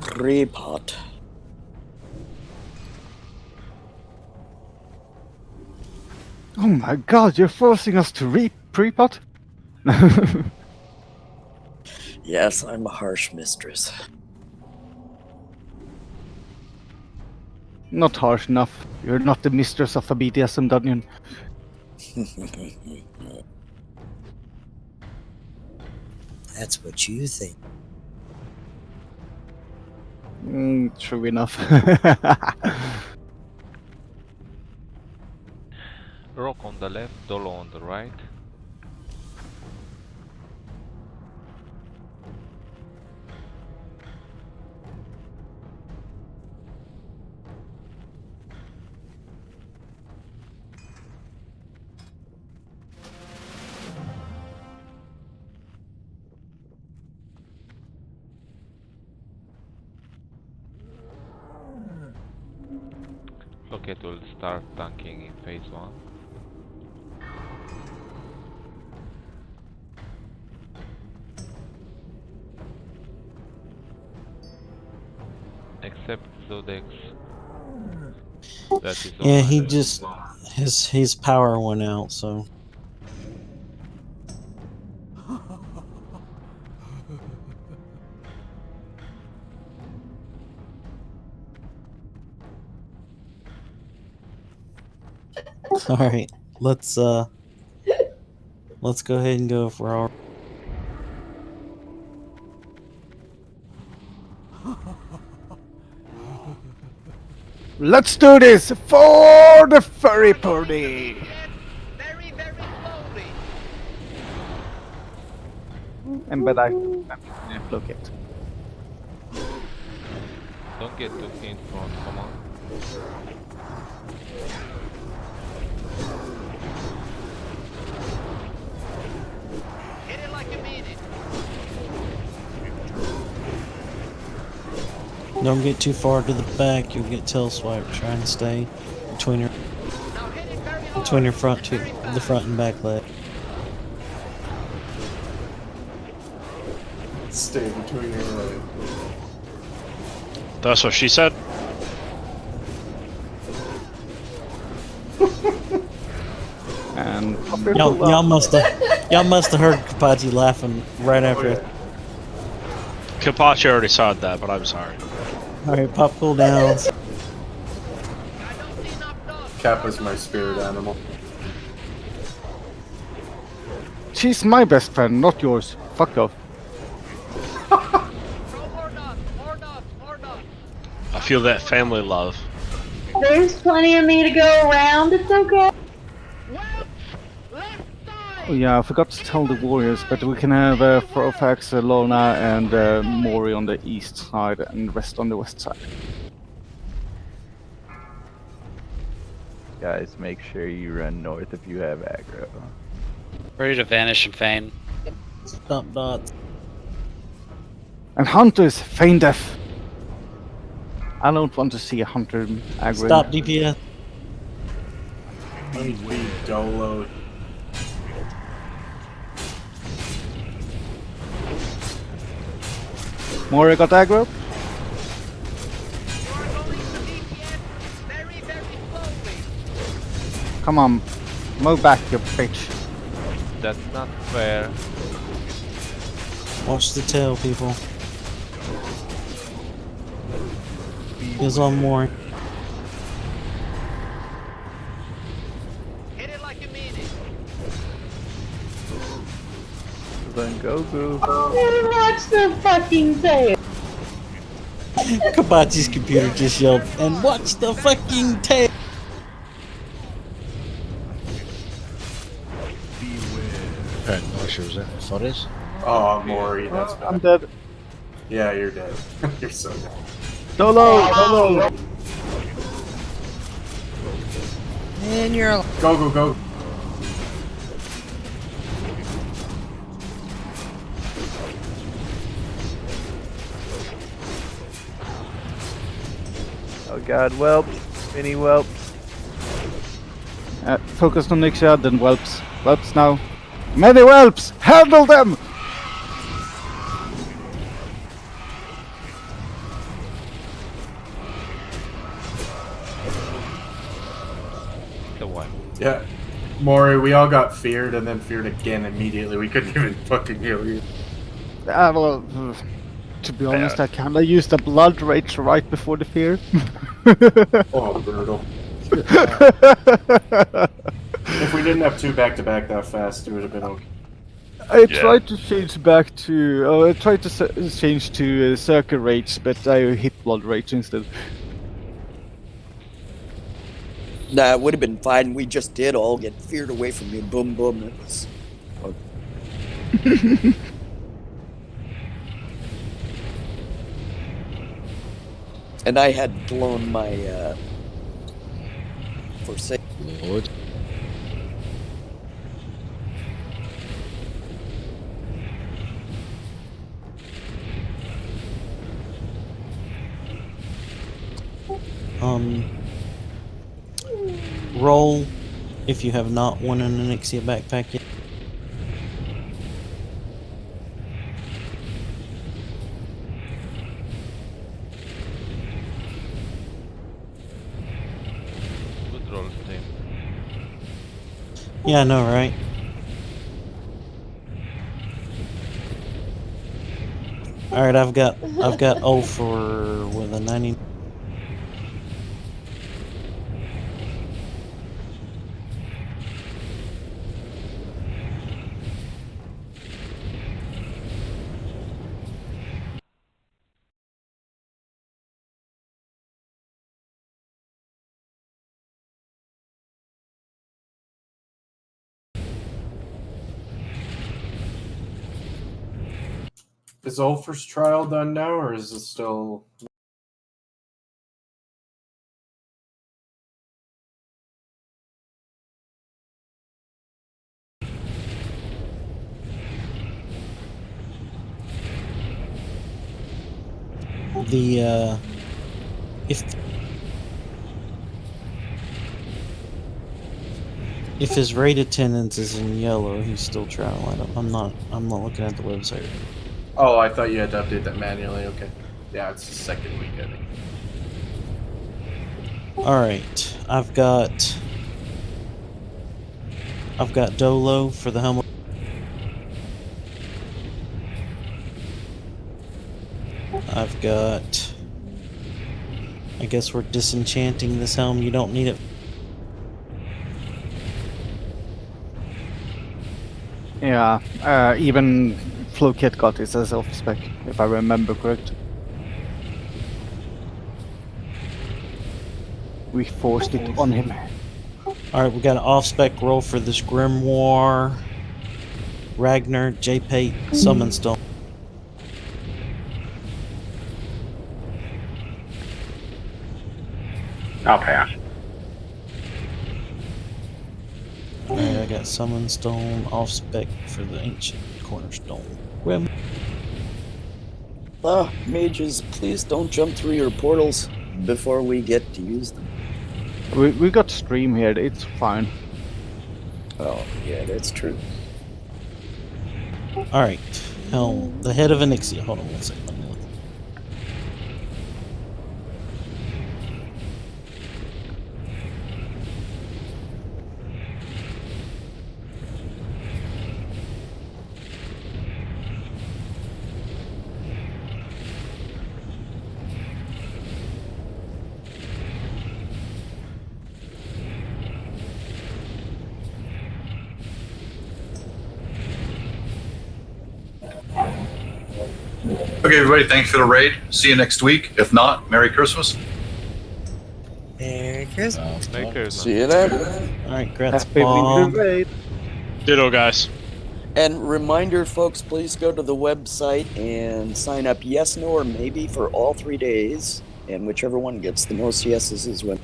Pre-pot. Oh my god, you're forcing us to pre-pot? Yes, I'm a harsh mistress. Not harsh enough. You're not the mistress of a BDSM dungeon. That's what you think. True enough. Rock on the left, Dolo on the right. Locket will start tanking in phase 1. Except Zodex. That is Yeah, he online. just his power went out, so all right. Let's go ahead and go for our Let's do this for the furry party! Very, very slowly. And but I look it. Don't get too in front, come on. Don't get too far to the back, you'll get tail swiped. Try and stay between your front the front and back leg. Stay between your legs. That's what she said. And y'all must have heard Kapachi laughing right after. Kapachi already saw that, but I'm sorry. Alright, pop cooldowns. Kappa's my spirit animal. She's my best friend, not yours. Fuck off. I feel that family love. There's plenty of me to go around. It's okay. Oh yeah, I forgot to tell the warriors, but we can have Frofax, Lona, and Mori on the east side, and the rest on the west side. Guys, make sure you run north if you have aggro. Ready to vanish and feign. Stop dots. And hunters, feign death. I don't want to see a hunter aggro. Stop DPS. Be dolo. Mori got aggro. Come on, move back, you bitch. That's not fair. Watch the tail, people. He's on more. Then go, boo. Watch the fucking tail. Kabachi's computer just yelled, and watch the fucking tail. No issues in the forest. Oh, Maury, that's bad. I'm dead. Yeah, you're dead. You're so dead. Dolo, Dolo. And you're Go, go, go. Oh god, whelps. Mini whelps. Focus on Onyxia, then whelps. Whelps now. Many whelps! Handle them! The one. Yeah. Maury, we all got feared and then feared again immediately. We couldn't even fucking heal you. Well, to be honest, I kinda used a blood rage right before the fear. Oh, brutal. If we didn't have two back-to-back that fast, it would have been okay. I tried to change back to... I tried to change to Circle Rage, but I hit Blood Rage instead. Nah, it would have been fine. We just did all get feared away from you. Boom, boom. It was... And I had blown my, forsake. Lord. Roll if you have not won an Onyxia backpack yet. Good rolls, team. Yeah, I know, right? Alright, I've got O for with a 90. Is Ulfer's trial done now, or is it still... The if his rate attendance is in yellow, he's still traveling. I'm not looking at the website. Oh, I thought you had to update that manually. Okay. Yeah, it's the second week, I think. All right, I've got Dolo for the helmet. I've got. I guess we're disenchanting this helm. You don't need it. Yeah, even Flo Kit got this as off spec, if I remember correct. We forced it on him. Alright, we got an off-spec roll for this Grimoire, Ragnar, J-Pate, Summon Stone. I'll pass. Alright, I got Summon Stone, off-spec for the Ancient Cornerstone. Grim. Mages, please don't jump through your portals before we get to use them. We got stream here, it's fine. Oh, yeah, that's true. Alright, helm. The head of Onyxia. Hold on one second. Let me look. Okay, everybody, thanks for the raid. See you next week. If not, Merry Christmas. Merry Christmas. Merry Christmas. See you then. Alright, Gratz Happy Bomb. raid. Ditto, guys. And reminder, folks, please go to the website and sign up yes, no, or maybe for all 3 days. And whichever one gets the most yeses is when.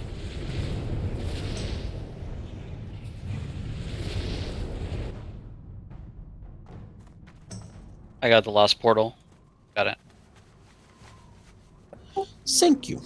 I got the last portal. Got it. Thank you.